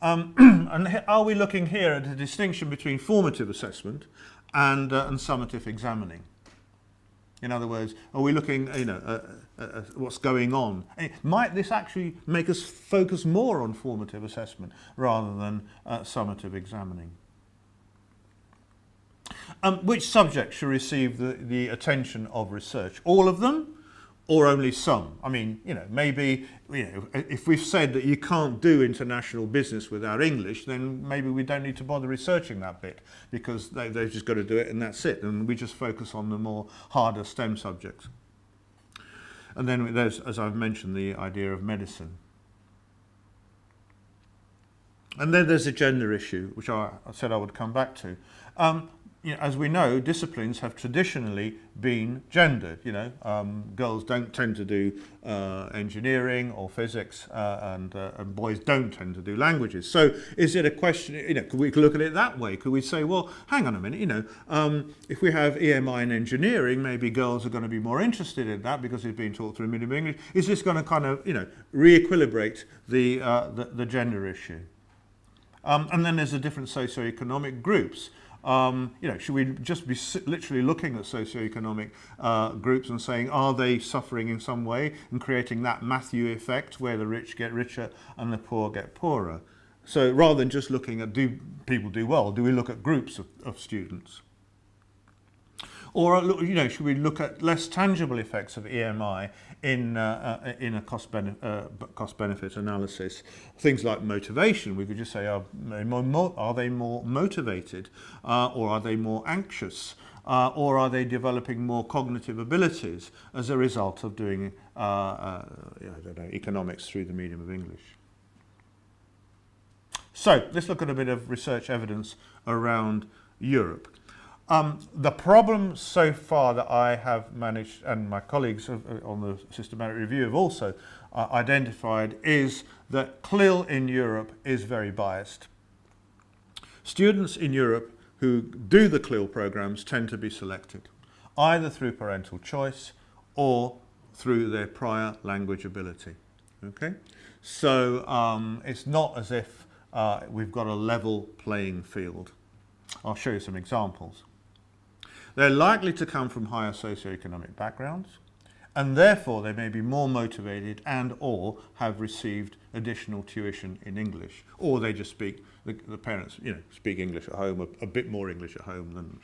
And are we looking here at a distinction between formative assessment and summative examining? In other words, are we looking, you know, at what's going on? Might this actually make us focus more on formative assessment rather than summative examining? Which subjects should receive the attention of research? All of them, or only some? I mean, you know, maybe, you know, if we've said that you can't do international business without English, then maybe we don't need to bother researching that bit, because they've just got to do it and that's it, and we just focus on the more harder STEM subjects. And then there's, as I've mentioned, the idea of medicine. And then there's a gender issue, which I said I would come back to. As we know, disciplines have traditionally been gendered. Girls don't tend to do engineering or physics, and boys don't tend to do languages. So, is it a question? Could we look at it that way? Could we say, well, hang on a minute. If we have EMI in engineering, maybe girls are going to be more interested in that because it's being taught through medium English. Is this going to kind of, re-equilibrate the gender issue? And then there's the different socioeconomic groups. Should we just be literally looking at socioeconomic groups and saying, are they suffering in some way, and creating that Matthew effect where the rich get richer and the poor get poorer? So rather than just looking at do people do well, do we look at groups of students? Or should we look at less tangible effects of EMI in a cost-benefit analysis? Things like motivation. We could just say, are they more motivated, or are they more anxious, or are they developing more cognitive abilities as a result of doing economics through the medium of English? So let's look at a bit of research evidence around Europe. The problem so far that I have managed, and my colleagues on the systematic review have also identified, is that CLIL in Europe is very biased. Students in Europe who do the CLIL programs tend to be selected, either through parental choice or through their prior language ability. Okay? So it's not as if we've got a level playing field. I'll show you some examples. They're likely to come from higher socioeconomic backgrounds, and therefore they may be more motivated and or have received additional tuition in English, or they just speak, the parents speak English at home, a bit more English at home than.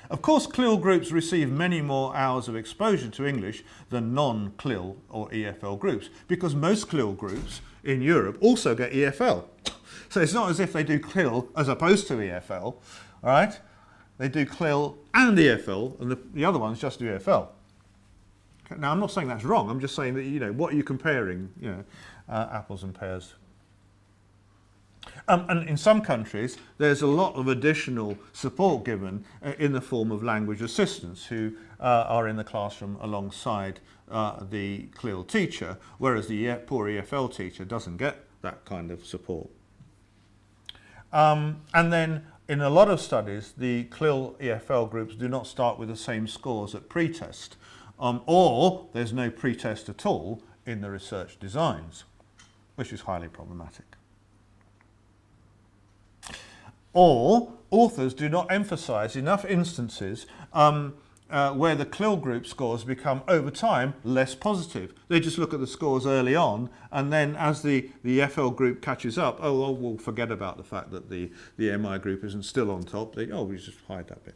Of course, CLIL groups receive many more hours of exposure to English than non-CLIL or EFL groups, because most CLIL groups in Europe also get EFL. So it's not as if they do CLIL as opposed to EFL, all right? They do CLIL and EFL, and the other ones just do EFL. Okay, now, I'm not saying that's wrong. I'm just saying that, what are you comparing, apples and pears. And in some countries, there's a lot of additional support given in the form of language assistants who are in the classroom alongside the CLIL teacher, whereas the poor EFL teacher doesn't get that kind of support. And then, in a lot of studies, the CLIL EFL groups do not start with the same scores at pre-test, or there's no pre-test at all in the research designs, which is highly problematic. Or authors do not emphasize enough instances where the CLIL group scores become, over time, less positive. They just look at the scores early on, and then as the FL group catches up, we'll forget about the fact that the MI group isn't still on top. We just hide that bit.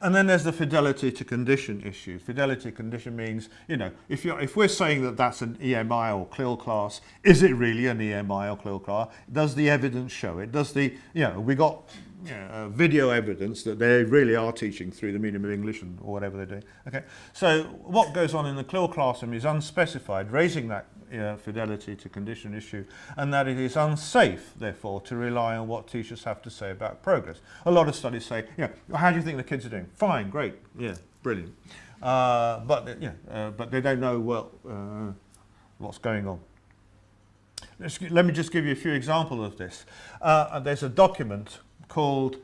And then there's the fidelity to condition issue. Fidelity to condition means, if we're saying that that's an EMI or CLIL class, is it really an EMI or CLIL class? Does the evidence show it? Does we got video evidence that they really are teaching through the medium of English or whatever they're doing. Okay, so what goes on in the CLIL classroom is unspecified, raising that fidelity to condition issue, and that it is unsafe, therefore, to rely on what teachers have to say about progress. A lot of studies say, how do you think the kids are doing? Fine, great, brilliant. But they don't know what's going on. Let me just give you a few examples of this. There's a document called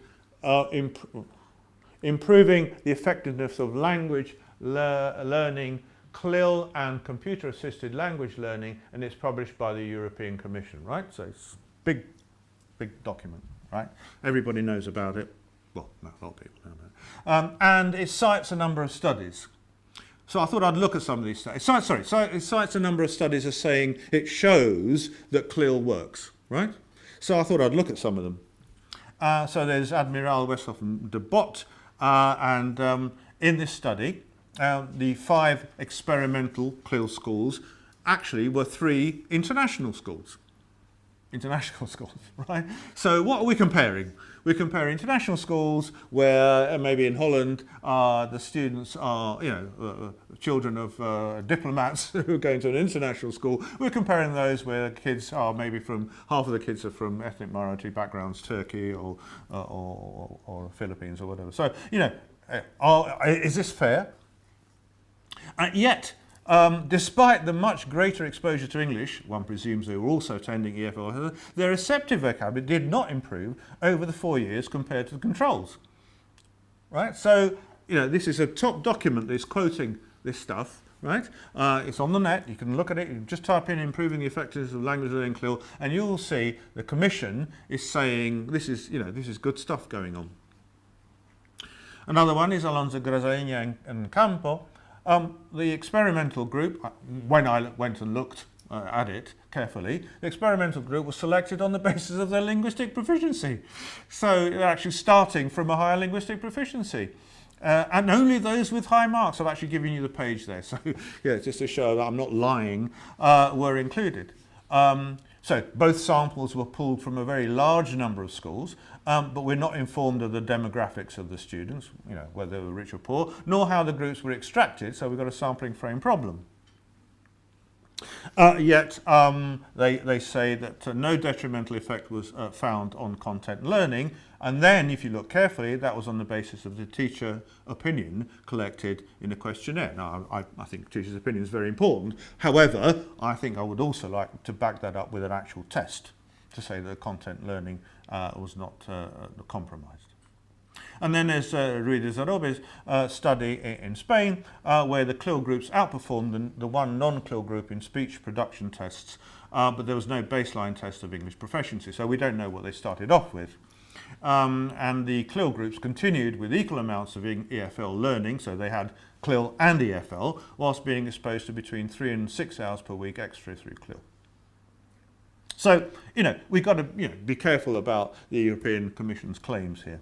Improving the Effectiveness of Language Learning, CLIL and Computer-Assisted Language Learning, and it's published by the European Commission, right? So it's a big document, right? Everybody knows about it. Well, no, a lot of people don't know. And it cites a number of studies. So I thought I'd look at some of these studies. It cites a number of studies as saying it shows that CLIL works, right? So I thought I'd look at some of them. So there's Admiral, Westhoff and de Bott, and in this study, the 5 experimental CLIL schools actually were 3 international schools. Right? So what are we comparing? We compare international schools where maybe in Holland the students are, children of diplomats who are going to an international school. We're comparing those where kids are maybe from, half of the kids are from ethnic minority backgrounds, Turkey or Philippines or whatever. So, is this fair? Yet, despite the much greater exposure to English, one presumes they were also attending EFL, their receptive vocabulary did not improve over the 4 years compared to the controls. Right? So, this is a top document that's quoting this stuff, right? It's on the net, you can look at it, you just type in improving the effectiveness of language learning CLIL, and you'll see the Commission is saying this is good stuff going on. Another one is Alonso Grazaña and Campo. The experimental group, when I went and looked at it carefully, the experimental group was selected on the basis of their linguistic proficiency. So they're actually starting from a higher linguistic proficiency. And only those with high marks, I've actually given you the page there, so yeah, just to show that I'm not lying, were included. So both samples were pulled from a very large number of schools, but we're not informed of the demographics of the students, whether they were rich or poor, nor how the groups were extracted, so we've got a sampling frame problem. Yet they say that no detrimental effect was found on content learning, and then if you look carefully, that was on the basis of the teacher opinion collected in a questionnaire. Now I think teacher's opinion is very important, however I think I would also like to back that up with an actual test to say that content learning was not compromised. And then there's Ruiz de Zarobes' study in Spain, where the CLIL groups outperformed the one non-CLIL group in speech production tests, but there was no baseline test of English proficiency, so we don't know what they started off with. And the CLIL groups continued with equal amounts of EFL learning, so they had CLIL and EFL, whilst being exposed to between 3 and 6 hours per week extra through CLIL. So, we've got to be careful about the European Commission's claims here.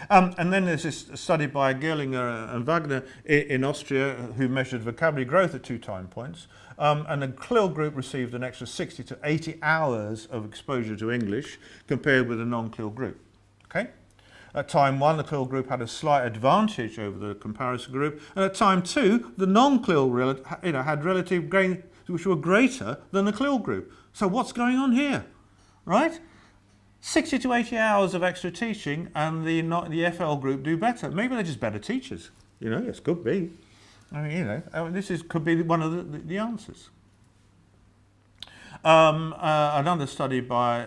And then there's this study by Gerlinger and Wagner in Austria who measured vocabulary growth at 2 time points. And the CLIL group received an extra 60 to 80 hours of exposure to English compared with the non-CLIL group. Okay? At time 1, the CLIL group had a slight advantage over the comparison group. And at time 2, the non-CLIL had relative gains which were greater than the CLIL group. So what's going on here? Right? 60 to 80 hours of extra teaching and the FL group do better. Maybe they're just better teachers. This could be. This could be one of the answers. Another study by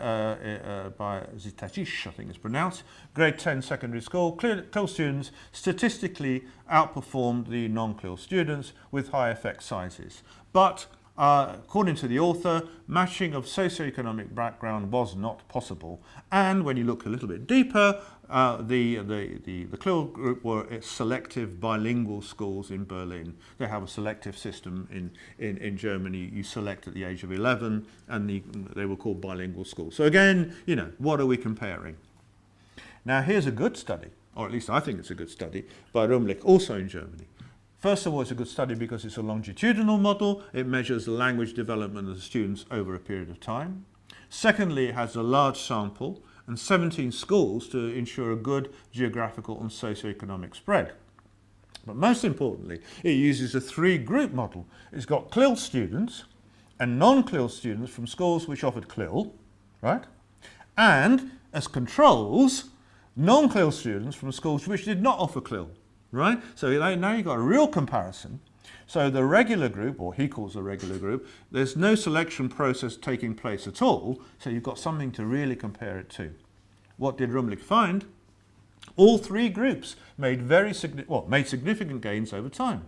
Zitacic, I think it's pronounced, grade 10 secondary school, CLIL students statistically outperformed the non-CLIL students with high effect sizes. But according to the author, matching of socioeconomic background was not possible. And when you look a little bit deeper, the CLIL group were selective bilingual schools in Berlin. They have a selective system in Germany. You select at the age of 11, and they were called bilingual schools. So again, what are we comparing? Now here's a good study, or at least I think it's a good study, by Rumlich, also in Germany. First of all, it's a good study because it's a longitudinal model. It measures the language development of the students over a period of time. Secondly, it has a large sample and 17 schools to ensure a good geographical and socioeconomic spread. But most importantly, it uses a 3-group model. It's got CLIL students and non-CLIL students from schools which offered CLIL, right? And as controls, non-CLIL students from schools which did not offer CLIL. Right? So now you've got a real comparison. So the regular group, or he calls the regular group, there's no selection process taking place at all, so you've got something to really compare it to. What did Rumlich find? All 3 groups made significant gains over time.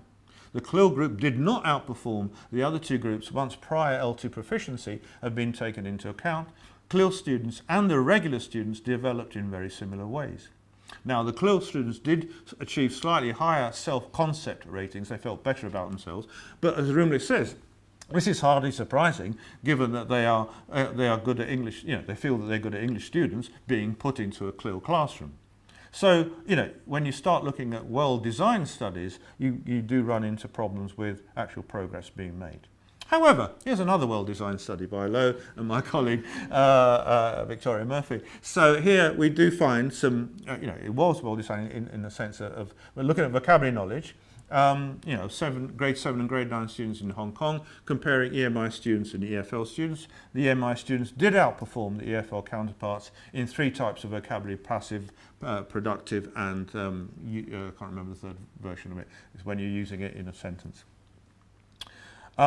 The CLIL group did not outperform the other 2 groups once prior L2 proficiency had been taken into account. CLIL students and the regular students developed in very similar ways. Now, the CLIL students did achieve slightly higher self-concept ratings. They felt better about themselves. But as Rumlich says, this is hardly surprising, given that they are good at English. They feel that they're good at English students being put into a CLIL classroom. So, when you start looking at well-designed studies, you do run into problems with actual progress being made. However, here's another well-designed study by Lowe and my colleague Victoria Murphy. So here we do find some, it was well-designed in the sense of we're looking at vocabulary knowledge. Grade 7 and grade 9 students in Hong Kong, comparing EMI students and EFL students. The EMI students did outperform the EFL counterparts in 3 types of vocabulary: passive, productive, and I can't remember the third version of it. It's when you're using it in a sentence.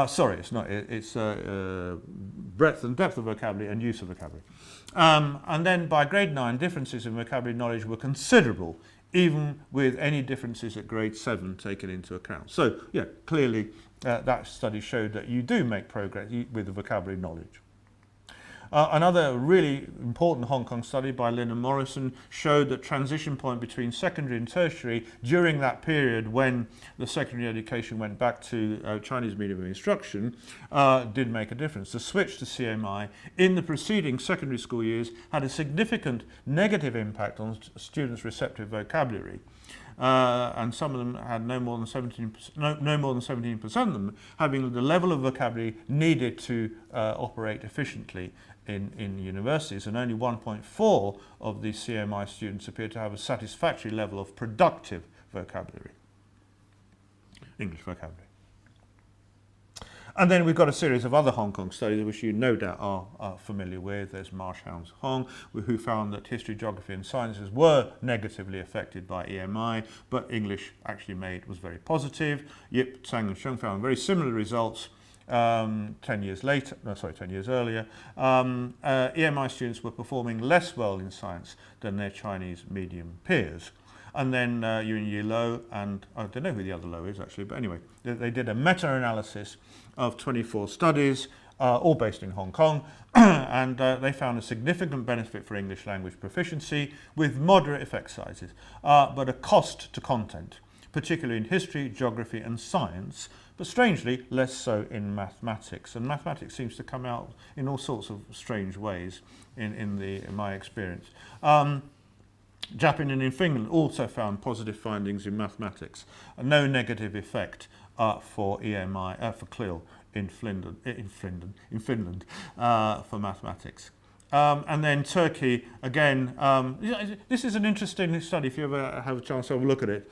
Sorry, it's not. It's breadth and depth of vocabulary and use of vocabulary. And then by grade 9, differences in vocabulary knowledge were considerable, even with any differences at grade 7 taken into account. So, yeah, clearly that study showed that you do make progress with the vocabulary knowledge. Another really important Hong Kong study by Lynn and Morrison showed that transition point between secondary and tertiary during that period when the secondary education went back to Chinese medium of instruction did make a difference. The switch to CMI in the preceding secondary school years had a significant negative impact on students' receptive vocabulary. And some of them had no more than 17% of them having the level of vocabulary needed to operate efficiently in universities, and only 1.4 of the CMI students appeared to have a satisfactory level of productive vocabulary, English vocabulary. And then we've got a series of other Hong Kong studies which you no doubt are familiar with. There's Marsh-Hounds Hong, who found that history, geography and sciences were negatively affected by EMI, but English actually was very positive. Yip, Tsang and Sheng found very similar results 10 years earlier. EMI students were performing less well in science than their Chinese medium peers. And then Yuan Yi Lo, and I don't know who the other Lo is actually, but anyway, they did a meta-analysis of 24 studies, all based in Hong Kong, and they found a significant benefit for English language proficiency with moderate effect sizes, but a cost to content, particularly in history, geography and science, but strangely less so in mathematics. And mathematics seems to come out in all sorts of strange ways in my experience. Japan and in Finland also found positive findings in mathematics. No negative effect for EMI, for CLIL in Finland for mathematics. And then Turkey, again, this is an interesting study if you ever have a chance to have a look at it,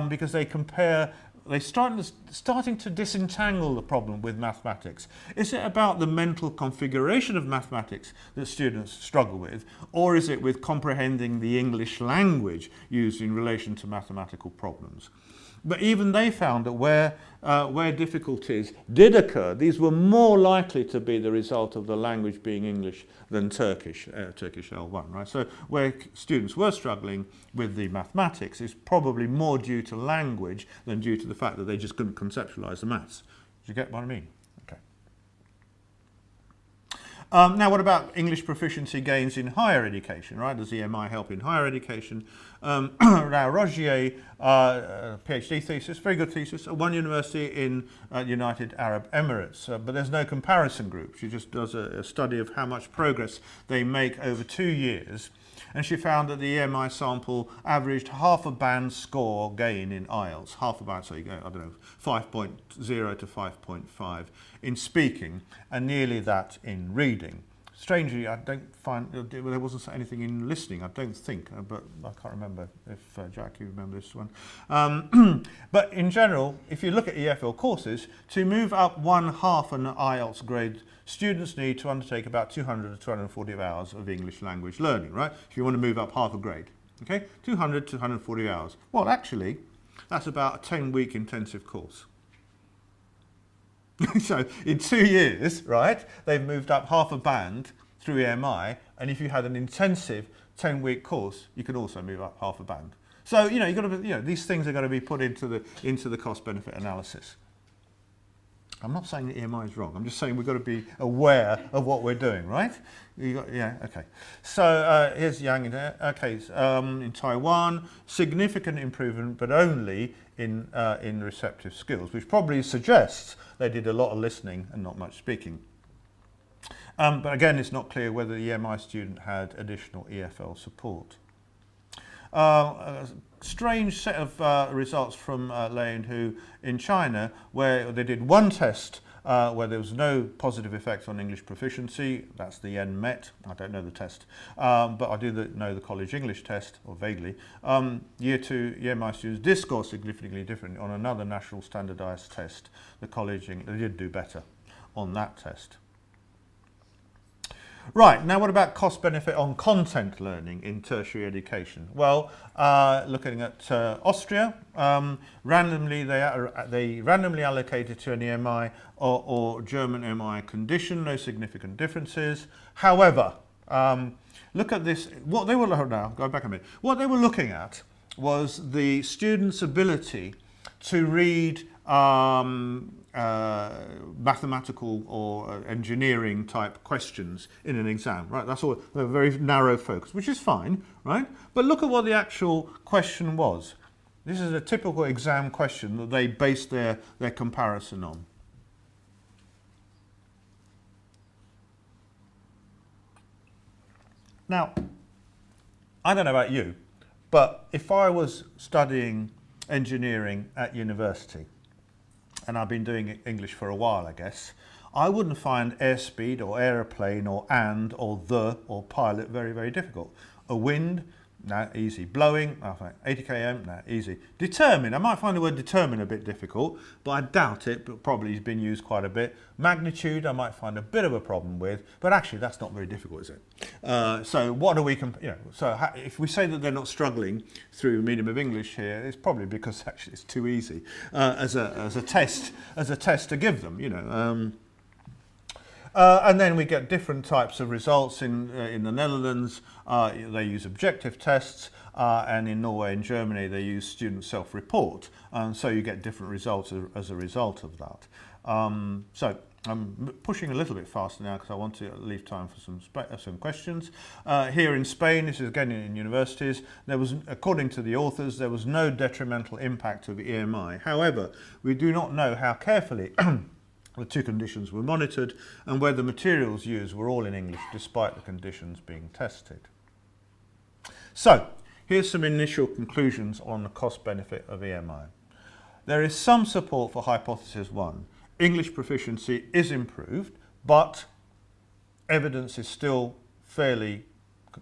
because they're starting to disentangle the problem with mathematics. Is it about the mental configuration of mathematics that students struggle with, or is it with comprehending the English language used in relation to mathematical problems? But even they found that where difficulties did occur, these were more likely to be the result of the language being English than Turkish L1, right? So where students were struggling with the mathematics is probably more due to language than due to the fact that they just couldn't conceptualize the maths. Do you get what I mean? Okay. Now, what about English proficiency gains in higher education, right? Does EMI help in higher education? Now, Rogier, PhD thesis, very good thesis, at one university in United Arab Emirates, but there's no comparison group. She just does a study of how much progress they make over 2 years, and she found that the EMI sample averaged half a band score gain in IELTS, half a band, so you go, I don't know, 5.0 to 5.5 in speaking, and nearly that in reading. Strangely, I don't find there wasn't anything in listening, I don't think, but I can't remember if Jack, you remember this one. But in general, if you look at EFL courses, to move up 1/2 an IELTS grade, students need to undertake about 200 to 240 hours of English language learning, right? If you want to move up half a grade, okay? 200 to 140 hours. Well, actually, that's about a 10-week intensive course. So in 2 years, right, they've moved up half a band through EMI, and if you had an intensive 10-week course, you could also move up half a band. So you've got to, these things are going to be put into the cost-benefit analysis. I'm not saying that EMI is wrong. I'm just saying we've got to be aware of what we're doing, right? Okay. So here's Yang in there. Okay, in Taiwan, significant improvement, but only in receptive skills, which probably suggests they did a lot of listening and not much speaking. But again, it's not clear whether the EMI student had additional EFL support. A strange set of results from Lei and Hu in China, where they did one test where there was no positive effect on English proficiency. That's the NMET. I don't know the test, but I do know the college English test, or vaguely. Year 2 EMI students did score significantly different on another national standardised test. The college they did do better on that test. Right, now what about cost benefit on content learning in tertiary education? Well, looking at Austria, randomly they randomly allocated to an EMI or German MI condition, no significant differences. However, look at this, what they were, now go back a minute, what they were looking at was the students' ability to read mathematical or engineering type questions in an exam, right? That's all, a very narrow focus, which is fine, right? But look at what the actual question was. This is a typical exam question that they based their comparison on. Now, I don't know about you, but if I was studying engineering at university, and I've been doing English for a while, I guess, I wouldn't find airspeed or aeroplane or and or the or pilot very, very difficult. A wind, nah, easy. Blowing, 80 km, nah, easy. Determine, I might find the word determine a bit difficult, but I doubt it, but probably it's been used quite a bit. Magnitude, I might find a bit of a problem with, but actually that's not very difficult, is it? So what do we, if we say that they're not struggling through medium of English here, it's probably because actually it's too easy as a test to give them, you know. And then we get different types of results in the Netherlands. They use objective tests, and in Norway and Germany they use student self-report. So you get different results as a result of that. So I'm pushing a little bit faster now because I want to leave time for some questions. Here in Spain, this is again in universities, there was, according to the authors, there was no detrimental impact of EMI. However, we do not know how carefully the two conditions were monitored and whether materials used were all in English despite the conditions being tested. So, here's some initial conclusions on the cost benefit of EMI. There is some support for hypothesis 1. English proficiency is improved, but evidence is still fairly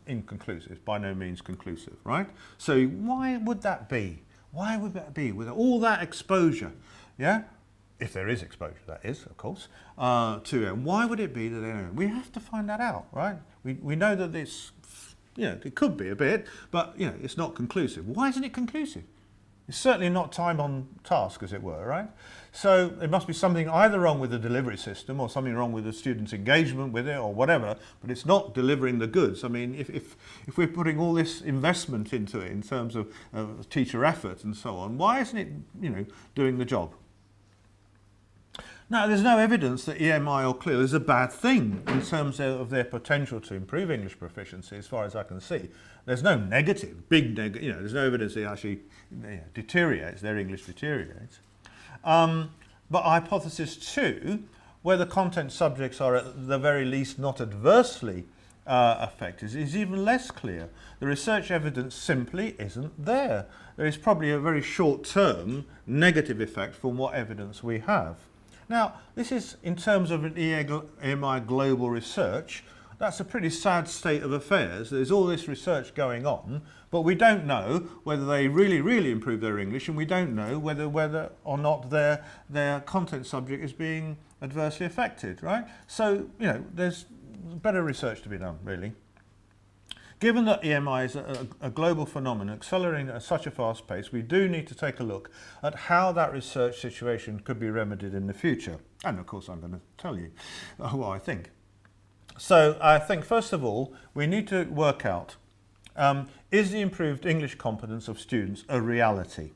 inconclusive, by no means conclusive, right? So why would that be? Why would that be with all that exposure, yeah? If there is exposure, that is, of course, to them. Why would it be that they don't? We have to find that out, right? We know that it's, you know, it could be a bit, but, you know, it's not conclusive. Why isn't it conclusive? It's certainly not time on task, as it were, right? So there must be something either wrong with the delivery system or something wrong with the students' engagement with it or whatever, but it's not delivering the goods. I mean, if we're putting all this investment into it in terms of teacher effort and so on, why isn't it, you know, doing the job? Now, there's no evidence that EMI or CLIL is a bad thing in terms of their potential to improve English proficiency, as far as I can see. There's no negative, big negative, you know, there's no evidence it actually deteriorates, their English deteriorates. But hypothesis 2, where the content subjects are at the very least not adversely affected, is even less clear. The research evidence simply isn't there. There is probably a very short-term negative effect from what evidence we have. Now, this is in terms of an EMI global research. That's a pretty sad state of affairs. There's all this research going on, but we don't know whether they really improve their English, and we don't know whether or not their content subject is being adversely affected, right? So, you know, there's better research to be done, really. Given that EMI is a global phenomenon accelerating at such a fast pace, we do need to take a look at how that research situation could be remedied in the future. And of course I'm going to tell you what I think. So I think first of all we need to work out, is the improved English competence of students a reality?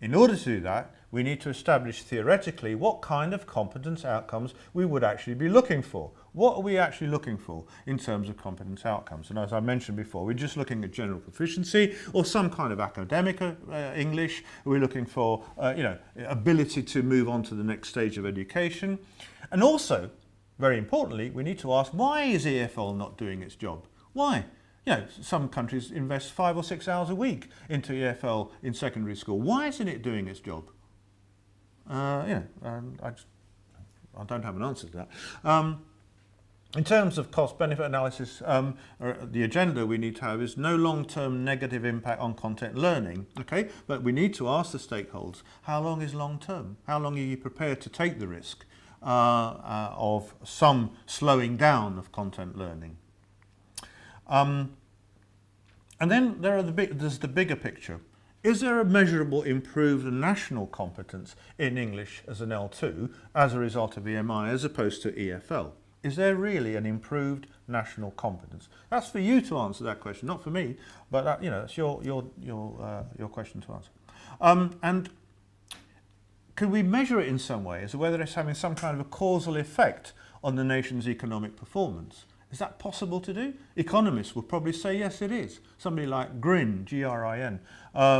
In order to do that, we need to establish theoretically what kind of competence outcomes we would actually be looking for. What are we actually looking for in terms of competence outcomes? And as I mentioned before, we're just looking at general proficiency or some kind of academic English. We're looking for you know, ability to move on to the next stage of education. And also, very importantly, we need to ask, why is EFL not doing its job? Why? You know, some countries invest 5 or 6 hours a week into EFL in secondary school. Why isn't it doing its job? You know, I don't have an answer to that. In terms of cost-benefit analysis, the agenda we need to have is no long-term negative impact on content learning, okay? But we need to ask the stakeholders, how long is long-term? How long are you prepared to take the risk of some slowing down of content learning? And then there's the bigger picture. Is there a measurable improved national competence in English as an L2 as a result of EMI as opposed to EFL? Is there really an improved national competence? That's for you to answer that question, not for me, but that, you know, it's your question to answer. And can we measure it in some way as to whether it's having some kind of a causal effect on the nation's economic performance? Is that possible to do? Economists would probably say yes, it is. Somebody like Grin, G-R-I-N,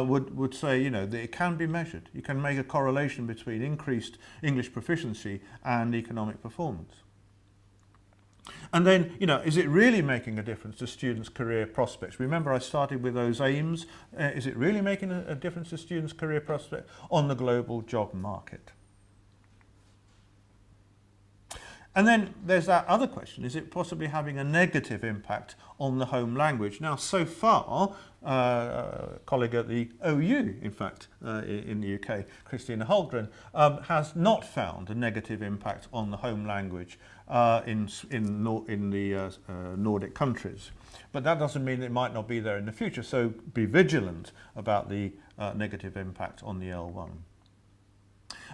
would say, you know, that it can be measured. You can make a correlation between increased English proficiency and economic performance. And then, you know, is it really making a difference to students' career prospects? Remember, I started with those aims. Is it really making a difference to students' career prospects on the global job market? And then there's that other question, is it possibly having a negative impact on the home language? Now, so far, a colleague at the OU, in fact, in the UK, Christina Holmgren, has not found a negative impact on the home language in the Nordic countries. But that doesn't mean it might not be there in the future, so be vigilant about the negative impact on the L1.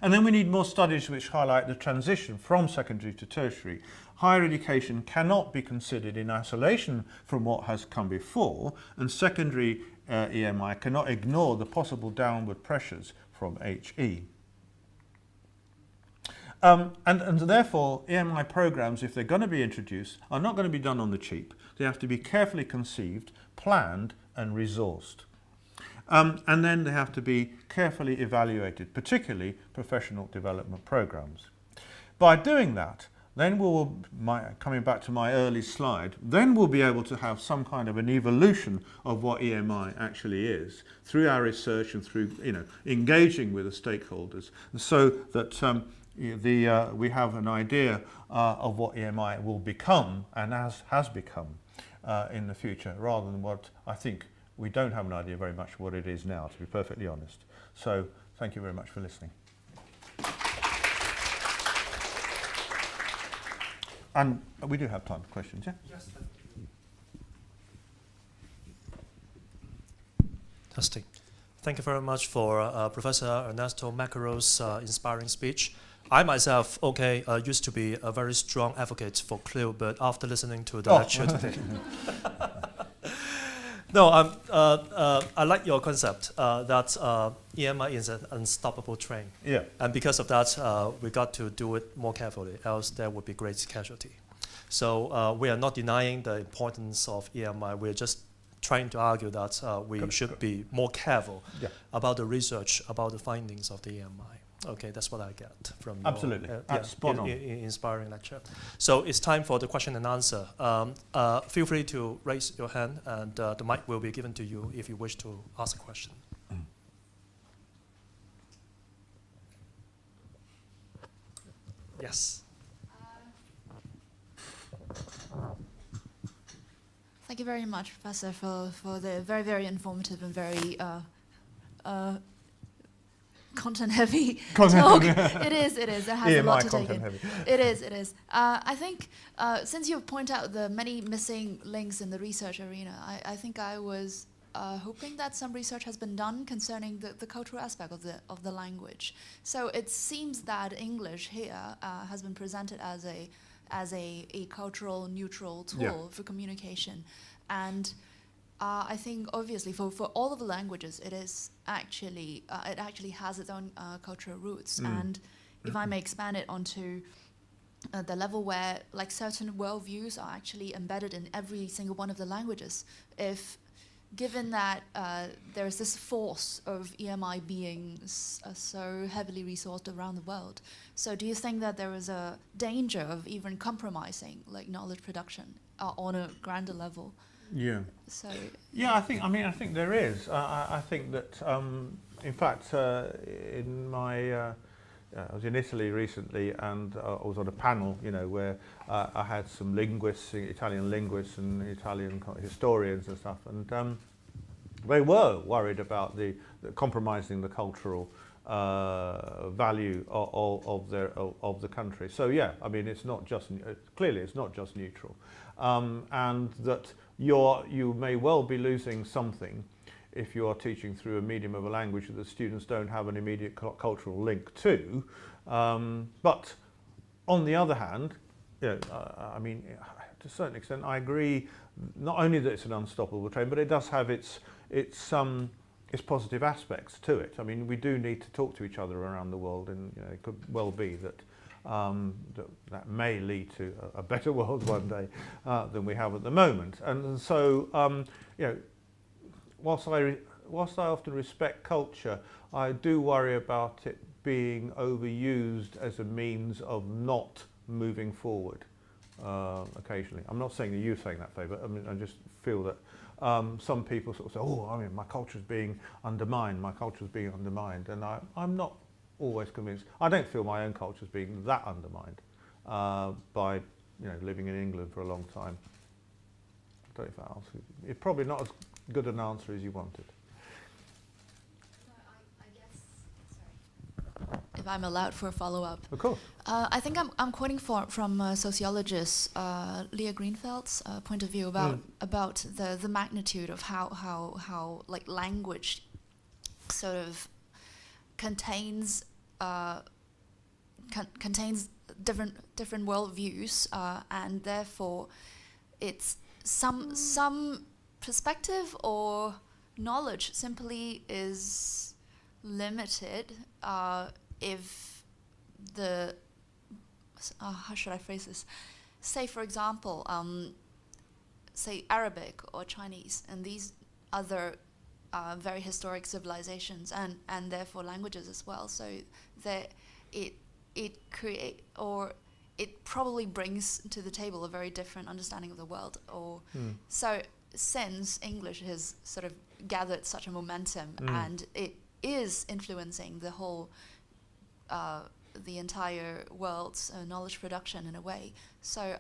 And then we need more studies which highlight the transition from secondary to tertiary. Higher education cannot be considered in isolation from what has come before, and secondary EMI cannot ignore the possible downward pressures from HE. And therefore, EMI programs, if they're going to be introduced, are not going to be done on the cheap. They have to be carefully conceived, planned, and resourced. And then they have to be carefully evaluated, particularly professional development programs. By doing that, then coming back to my early slide, then we'll be able to have some kind of an evolution of what EMI actually is through our research and through, you know, engaging with the stakeholders, so that we have an idea of what EMI will become and has become in the future, rather than what I think we don't have an idea very much what it is now, to be perfectly honest. So thank you very much for listening. And we do have time for questions, yeah? Yes. Fantastic. Thank you very much for Professor Ernesto Macaro's inspiring speech. I myself, used to be a very strong advocate for CLIL, but after listening to the lecture today, no, I like your concept that EMI is an unstoppable train. Yeah. And because of that, we got to do it more carefully, else there would be great casualty. So we are not denying the importance of EMI. We're just trying to argue that we should be more careful about the research, about the findings of the EMI. Okay, that's what I get from your inspiring lecture. So it's time for the question and answer. Feel free to raise your hand, and the mic will be given to you if you wish to ask a question. Yes. Thank you very much, Professor, for the very, very informative and very content-heavy talk. It is. It has EMI a lot to take in. Heavy. It is. I think since you've pointed out the many missing links in the research arena, I think I was hoping that some research has been done concerning the cultural aspect of the language. So it seems that English here has been presented as a cultural neutral tool for communication, and I think obviously for all of the languages it actually has its own cultural roots, and if I may expand it onto the level where like certain worldviews are actually embedded in every single one of the languages, if given that there is this force of EMI being so heavily resourced around the world, so do you think that there is a danger of even compromising like knowledge production on a grander level? Yeah. So. Yeah, I think there is. I think that, in fact, in my I was in Italy recently, and I was on a panel, where I had some linguists, Italian linguists and Italian historians and stuff, and they were worried about the compromising the cultural value of the country. So yeah, I mean, it's not just clearly it's not just neutral, and that you may well be losing something if you are teaching through a medium of a language that the students don't have an immediate cultural link to. But on the other hand, I mean, to a certain extent, I agree. Not only that it's an unstoppable train, but it does have its positive aspects to it. I mean, we do need to talk to each other around the world, and it could well be that that may lead to a better world one day than we have at the moment. And so, whilst I often respect culture, I do worry about it being overused as a means of not moving forward occasionally. I'm not saying that you're saying that, Faye, but I mean, I just feel that some people sort of say, oh, I mean, my culture's being undermined, and I'm not always convinced. I don't feel my own culture's being that undermined by living in England for a long time. I don't know if that answers. It's probably not as good an answer as you wanted. I guess, sorry, if I'm allowed for a follow-up. Of course. I think I'm quoting from sociologist Leah Greenfeld's point of view about the magnitude of how like language sort of contains different worldviews, and therefore it's some perspective or knowledge simply is limited if the how should I phrase this? Say, for example, say Arabic or Chinese, and these other very historic civilizations and therefore languages as well. So that it probably brings to the table a very different understanding of the world. So since English has sort of gathered such a momentum and it is influencing the whole the entire world's knowledge production in a way. So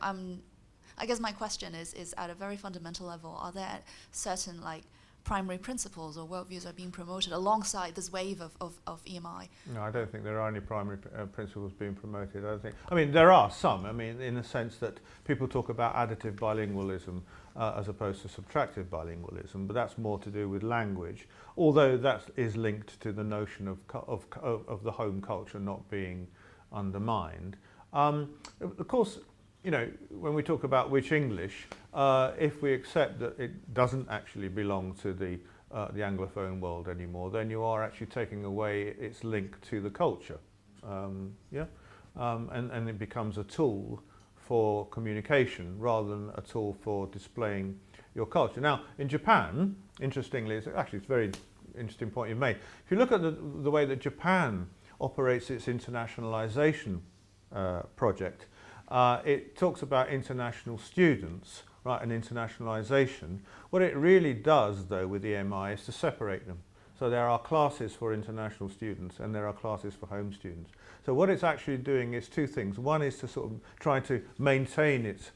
I guess my question is at a very fundamental level, are there certain like primary principles or worldviews are being promoted alongside this wave of EMI? No, I don't think there are any primary principles being promoted. I mean, there are some. I mean, in the sense that people talk about additive bilingualism as opposed to subtractive bilingualism, but that's more to do with language, although that is linked to the notion of the home culture not being undermined. Of course, when we talk about which English, if we accept that it doesn't actually belong to the Anglophone world anymore, then you are actually taking away its link to the culture, and it becomes a tool for communication rather than a tool for displaying your culture. Now, in Japan, interestingly, it's a very interesting point you've made. If you look at the way that Japan operates its internationalization project, it talks about international students, right, and internationalization. What it really does, though, with EMI is to separate them. So there are classes for international students and there are classes for home students. So what it's actually doing is two things. One is to sort of try to maintain its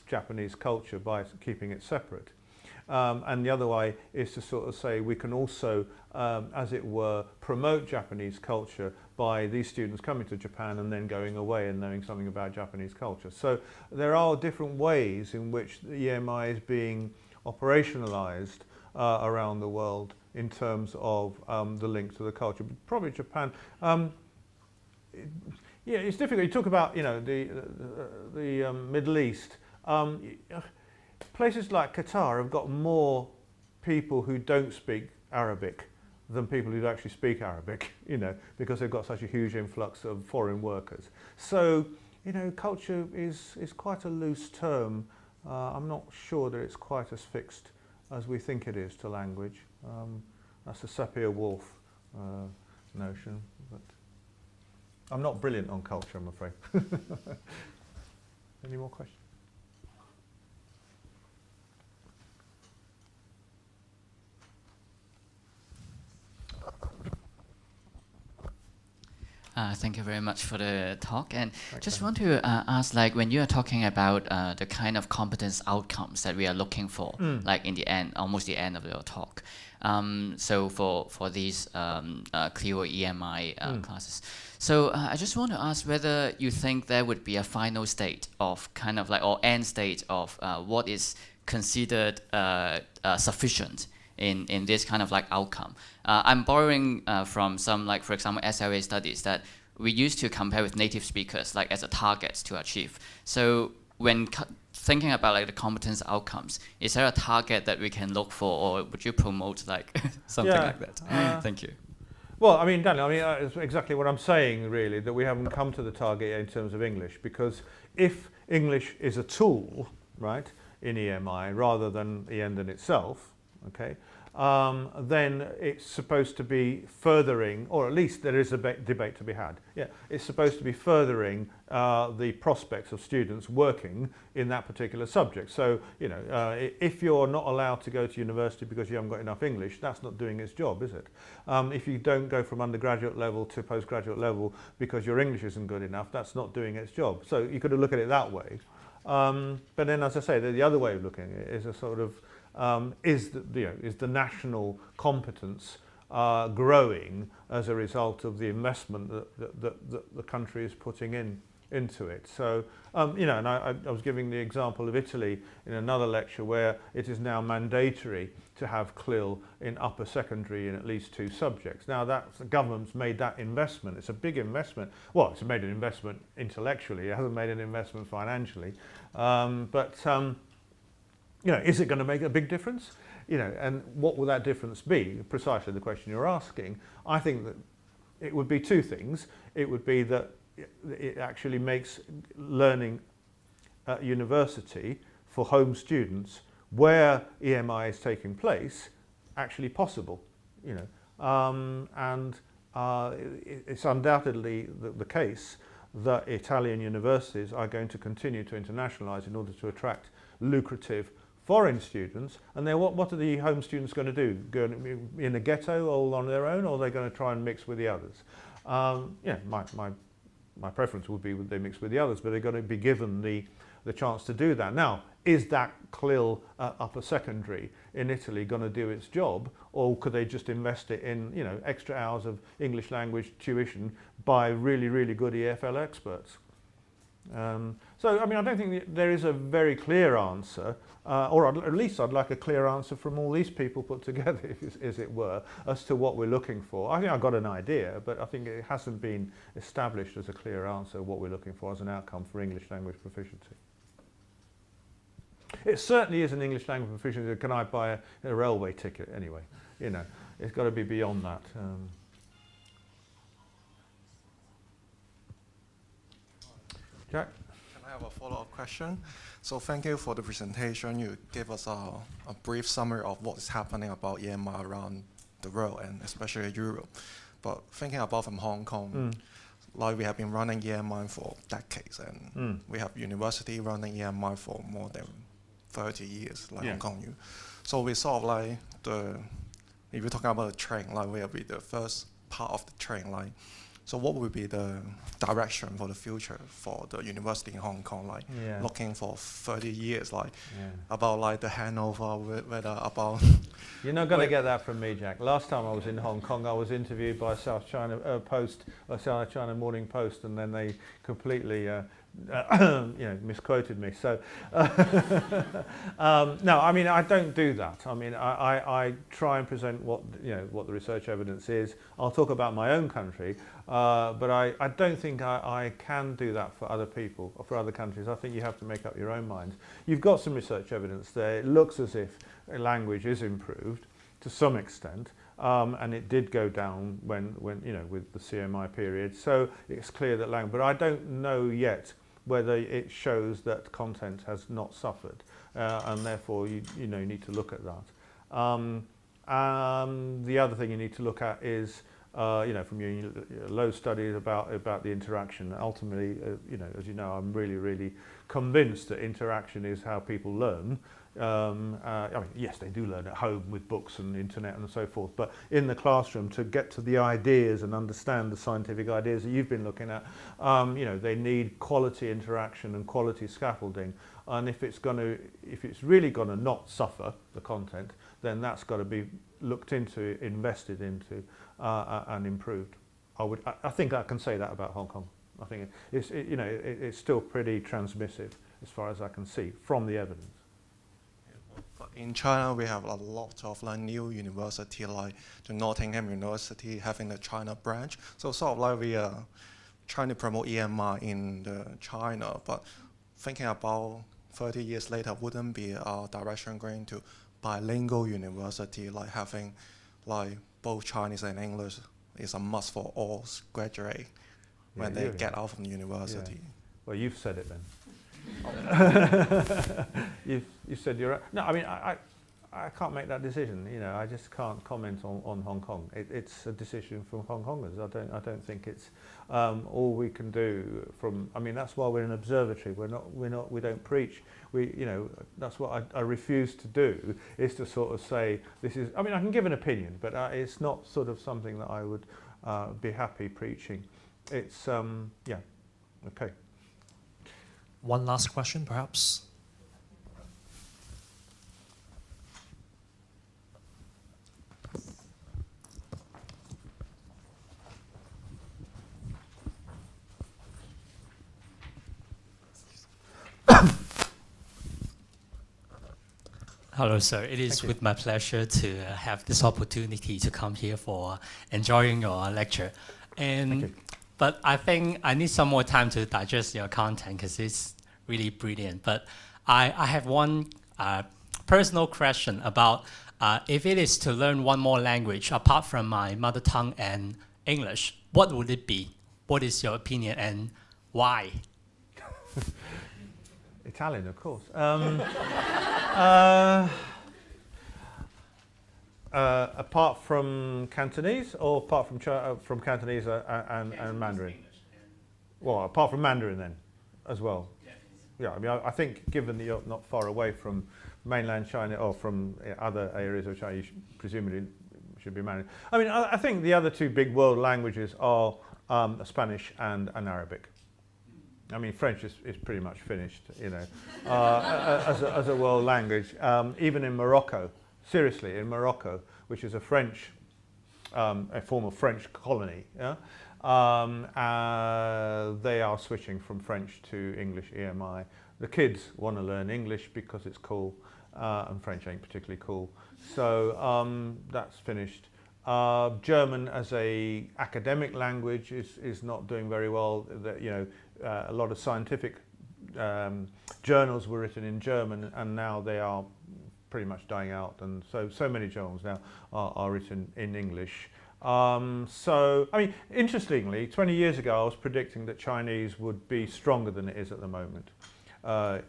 Japanese culture by keeping it separate. And the other way is to sort of say we can also, as it were, promote Japanese culture by these students coming to Japan and then going away and knowing something about Japanese culture. So there are different ways in which the EMI is being operationalized around the world in terms of the link to the culture. But probably Japan. Yeah, it's difficult. You talk about the Middle East. Places like Qatar have got more people who don't speak Arabic than people who actually speak Arabic, because they've got such a huge influx of foreign workers. So, culture is quite a loose term. I'm not sure that it's quite as fixed as we think it is to language. That's the Sapir-Whorf notion. But I'm not brilliant on culture, I'm afraid. Any more questions? Thank you very much for the talk. And just want to ask, like, when you are talking about the kind of competence outcomes that we are looking for, like in the end, almost the end of your talk. So for these CLIO EMI classes. So I just want to ask whether you think there would be a final state of kind of like, or end state of what is considered sufficient in this kind of like outcome. I'm borrowing from some, like, for example, SLA studies that we used to compare with native speakers, like as a target to achieve. So when thinking about like the competence outcomes, is there a target that we can look for, or would you promote like something like that? Thank you. Well, I mean, Daniel, it's exactly what I'm saying, really, that we haven't come to the target yet in terms of English, because if English is a tool, right, in EMI rather than the end in itself, okay, then it's supposed to be furthering, or at least there is a debate to be had. Yeah, it's supposed to be furthering the prospects of students working in that particular subject. So, you know, if you're not allowed to go to university because you haven't got enough English, that's not doing its job, is it? If you don't go from undergraduate level to postgraduate level because your English isn't good enough, that's not doing its job. So you could look at it that way. But then, as I say, the other way of looking at it is a sort of is the national competence growing as a result of the investment that the country is putting into it? So, you know, and I was giving the example of Italy in another lecture, where it is now mandatory to have CLIL in upper secondary in at least 2 subjects. Now, the government's made that investment. It's a big investment. Well, it's made an investment intellectually. It hasn't made an investment financially. You know, is it going to make a big difference? You know, and what will that difference be? Precisely the question you're asking. I think that it would be 2 things. It would be that it actually makes learning at university for home students where EMI is taking place actually possible. You know, it's undoubtedly the case that Italian universities are going to continue to internationalise in order to attract lucrative foreign students. And then what are the home students going to do? Go in a ghetto all on their own, or are they going to try and mix with the others? Yeah, my preference would be that they mix with the others, but they're going to be given the chance to do that. Now, is that CLIL upper secondary in Italy going to do its job, or could they just invest it in, you know, extra hours of English language tuition by really, really good EFL experts? So, I mean, I don't think there is a very clear answer, or at least I'd like a clear answer from all these people put together, as it were, as to what we're looking for. I think I've got an idea, but I think it hasn't been established as a clear answer what we're looking for as an outcome for English language proficiency. It certainly is an English language proficiency. Can I buy a railway ticket anyway? You know, it's got to be beyond that. Jack? Can I have a follow-up question? So thank you for the presentation. You gave us a brief summary of what is happening about EMI around the world, and especially Europe. But thinking about from Hong Kong, like we have been running EMI for decades, and we have university running EMI for more than 30 years, like Hong Kong U. So we sort of like if you're talking about the train, like we'll be the first part of the train, like, so what would be the direction for the future for the university in Hong Kong, like looking for 30 years, like about like the handover, whether about... You're not going to get that from me, Jack. Last time I was in Hong Kong, I was interviewed by South China South China Morning Post, and then they completely misquoted me. So no, I mean, I don't do that. I mean, I try and present what the research evidence is. I'll talk about my own country, but I don't think I can do that for other people or for other countries. I think you have to make up your own minds. You've got some research evidence there. It looks as if language is improved to some extent. And it did go down when with the CMI period. So it's clear that language, but I don't know yet whether it shows that content has not suffered, and therefore you need to look at that. The other thing you need to look at is from your low studies about the interaction. Ultimately, as you know, I'm really convinced that interaction is how people learn. Yes, they do learn at home with books and internet and so forth, but in the classroom, to get to the ideas and understand the scientific ideas that you've been looking at, they need quality interaction and quality scaffolding. And if it's really going to not suffer the content, then that's got to be looked into, invested into, and improved. I think I can say that about Hong Kong. I think it's still pretty transmissive as far as I can see from the evidence. But in China, we have a lot of new university, like the Nottingham University having the China branch. So sort of like we are trying to promote EMI in China, but thinking about 30 years later, wouldn't be our direction going to bilingual university, like having both Chinese and English is a must for all graduate when they get out from the university. Yeah. Well, you've said it then. You said you're right. No, I mean, I can't make that decision. I just can't comment on Hong Kong. It's a decision from Hong Kongers. I don't think it's all we can do from. I mean, that's why we're an observatory. We don't preach. That's what I refuse to do. Is to sort of say this is. I mean, I can give an opinion, but it's not sort of something that I would be happy preaching. It's yeah, okay. One last question, perhaps. Hello, sir. It is with my pleasure to have this opportunity to come here for enjoying your lecture. But I think I need some more time to digest your content because it's really brilliant. But I have one personal question about if it is to learn one more language apart from my mother tongue and English, what would it be? What is your opinion and why? Italian, of course. Apart from Cantonese, or apart from Cantonese and Mandarin? Well, apart from Mandarin then, as well. Yeah, I mean, I think given that you're not far away from mainland China or from other areas of China, you presumably should be Mandarin. I mean, I think the other two big world languages are Spanish and Arabic. I mean, French is pretty much finished, as a world language. Even in Morocco, seriously, in Morocco, which is a former French colony, yeah? They are switching from French to English EMI. The kids want to learn English because it's cool, and French ain't particularly cool. So that's finished. German as a academic language is not doing very well. A lot of scientific journals were written in German, and now they are pretty much dying out. And so many journals now are written in English. So, I mean, interestingly, 20 years ago, I was predicting that Chinese would be stronger than it is at the moment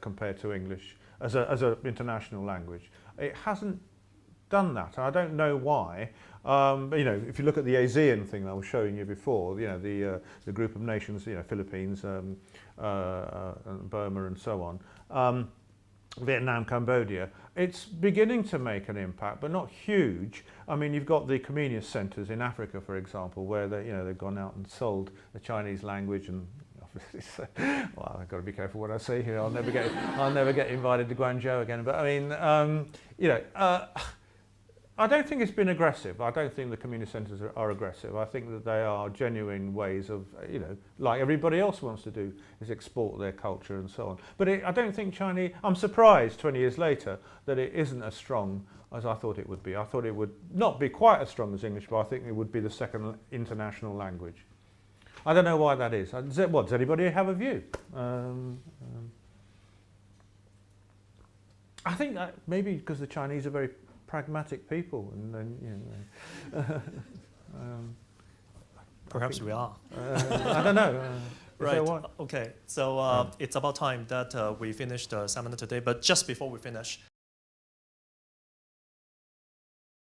compared to English as an international language. It hasn't done that, and I don't know why. But, if you look at the ASEAN thing I was showing you before, the group of nations, Philippines, Burma, and so on, Vietnam, Cambodia, it's beginning to make an impact, but not huge. I mean, you've got the communist centres in Africa, for example, where they've gone out and sold the Chinese language, and well, I've got to be careful what I say here. I'll never get invited to Guangzhou again. But I mean, I don't think it's been aggressive. I don't think the communist centres are aggressive. I think that they are genuine ways of, like everybody else wants to do, is export their culture and so on. But I don't think Chinese, I'm surprised 20 years later that it isn't as strong as I thought it would be. I thought it would not be quite as strong as English, but I think it would be the second international language. I don't know why that is. Does anybody have a view? I think that maybe because the Chinese are very pragmatic people, and then Perhaps we are. I don't know. Right. Okay. So it's about time that we finish the seminar today. But just before we finish,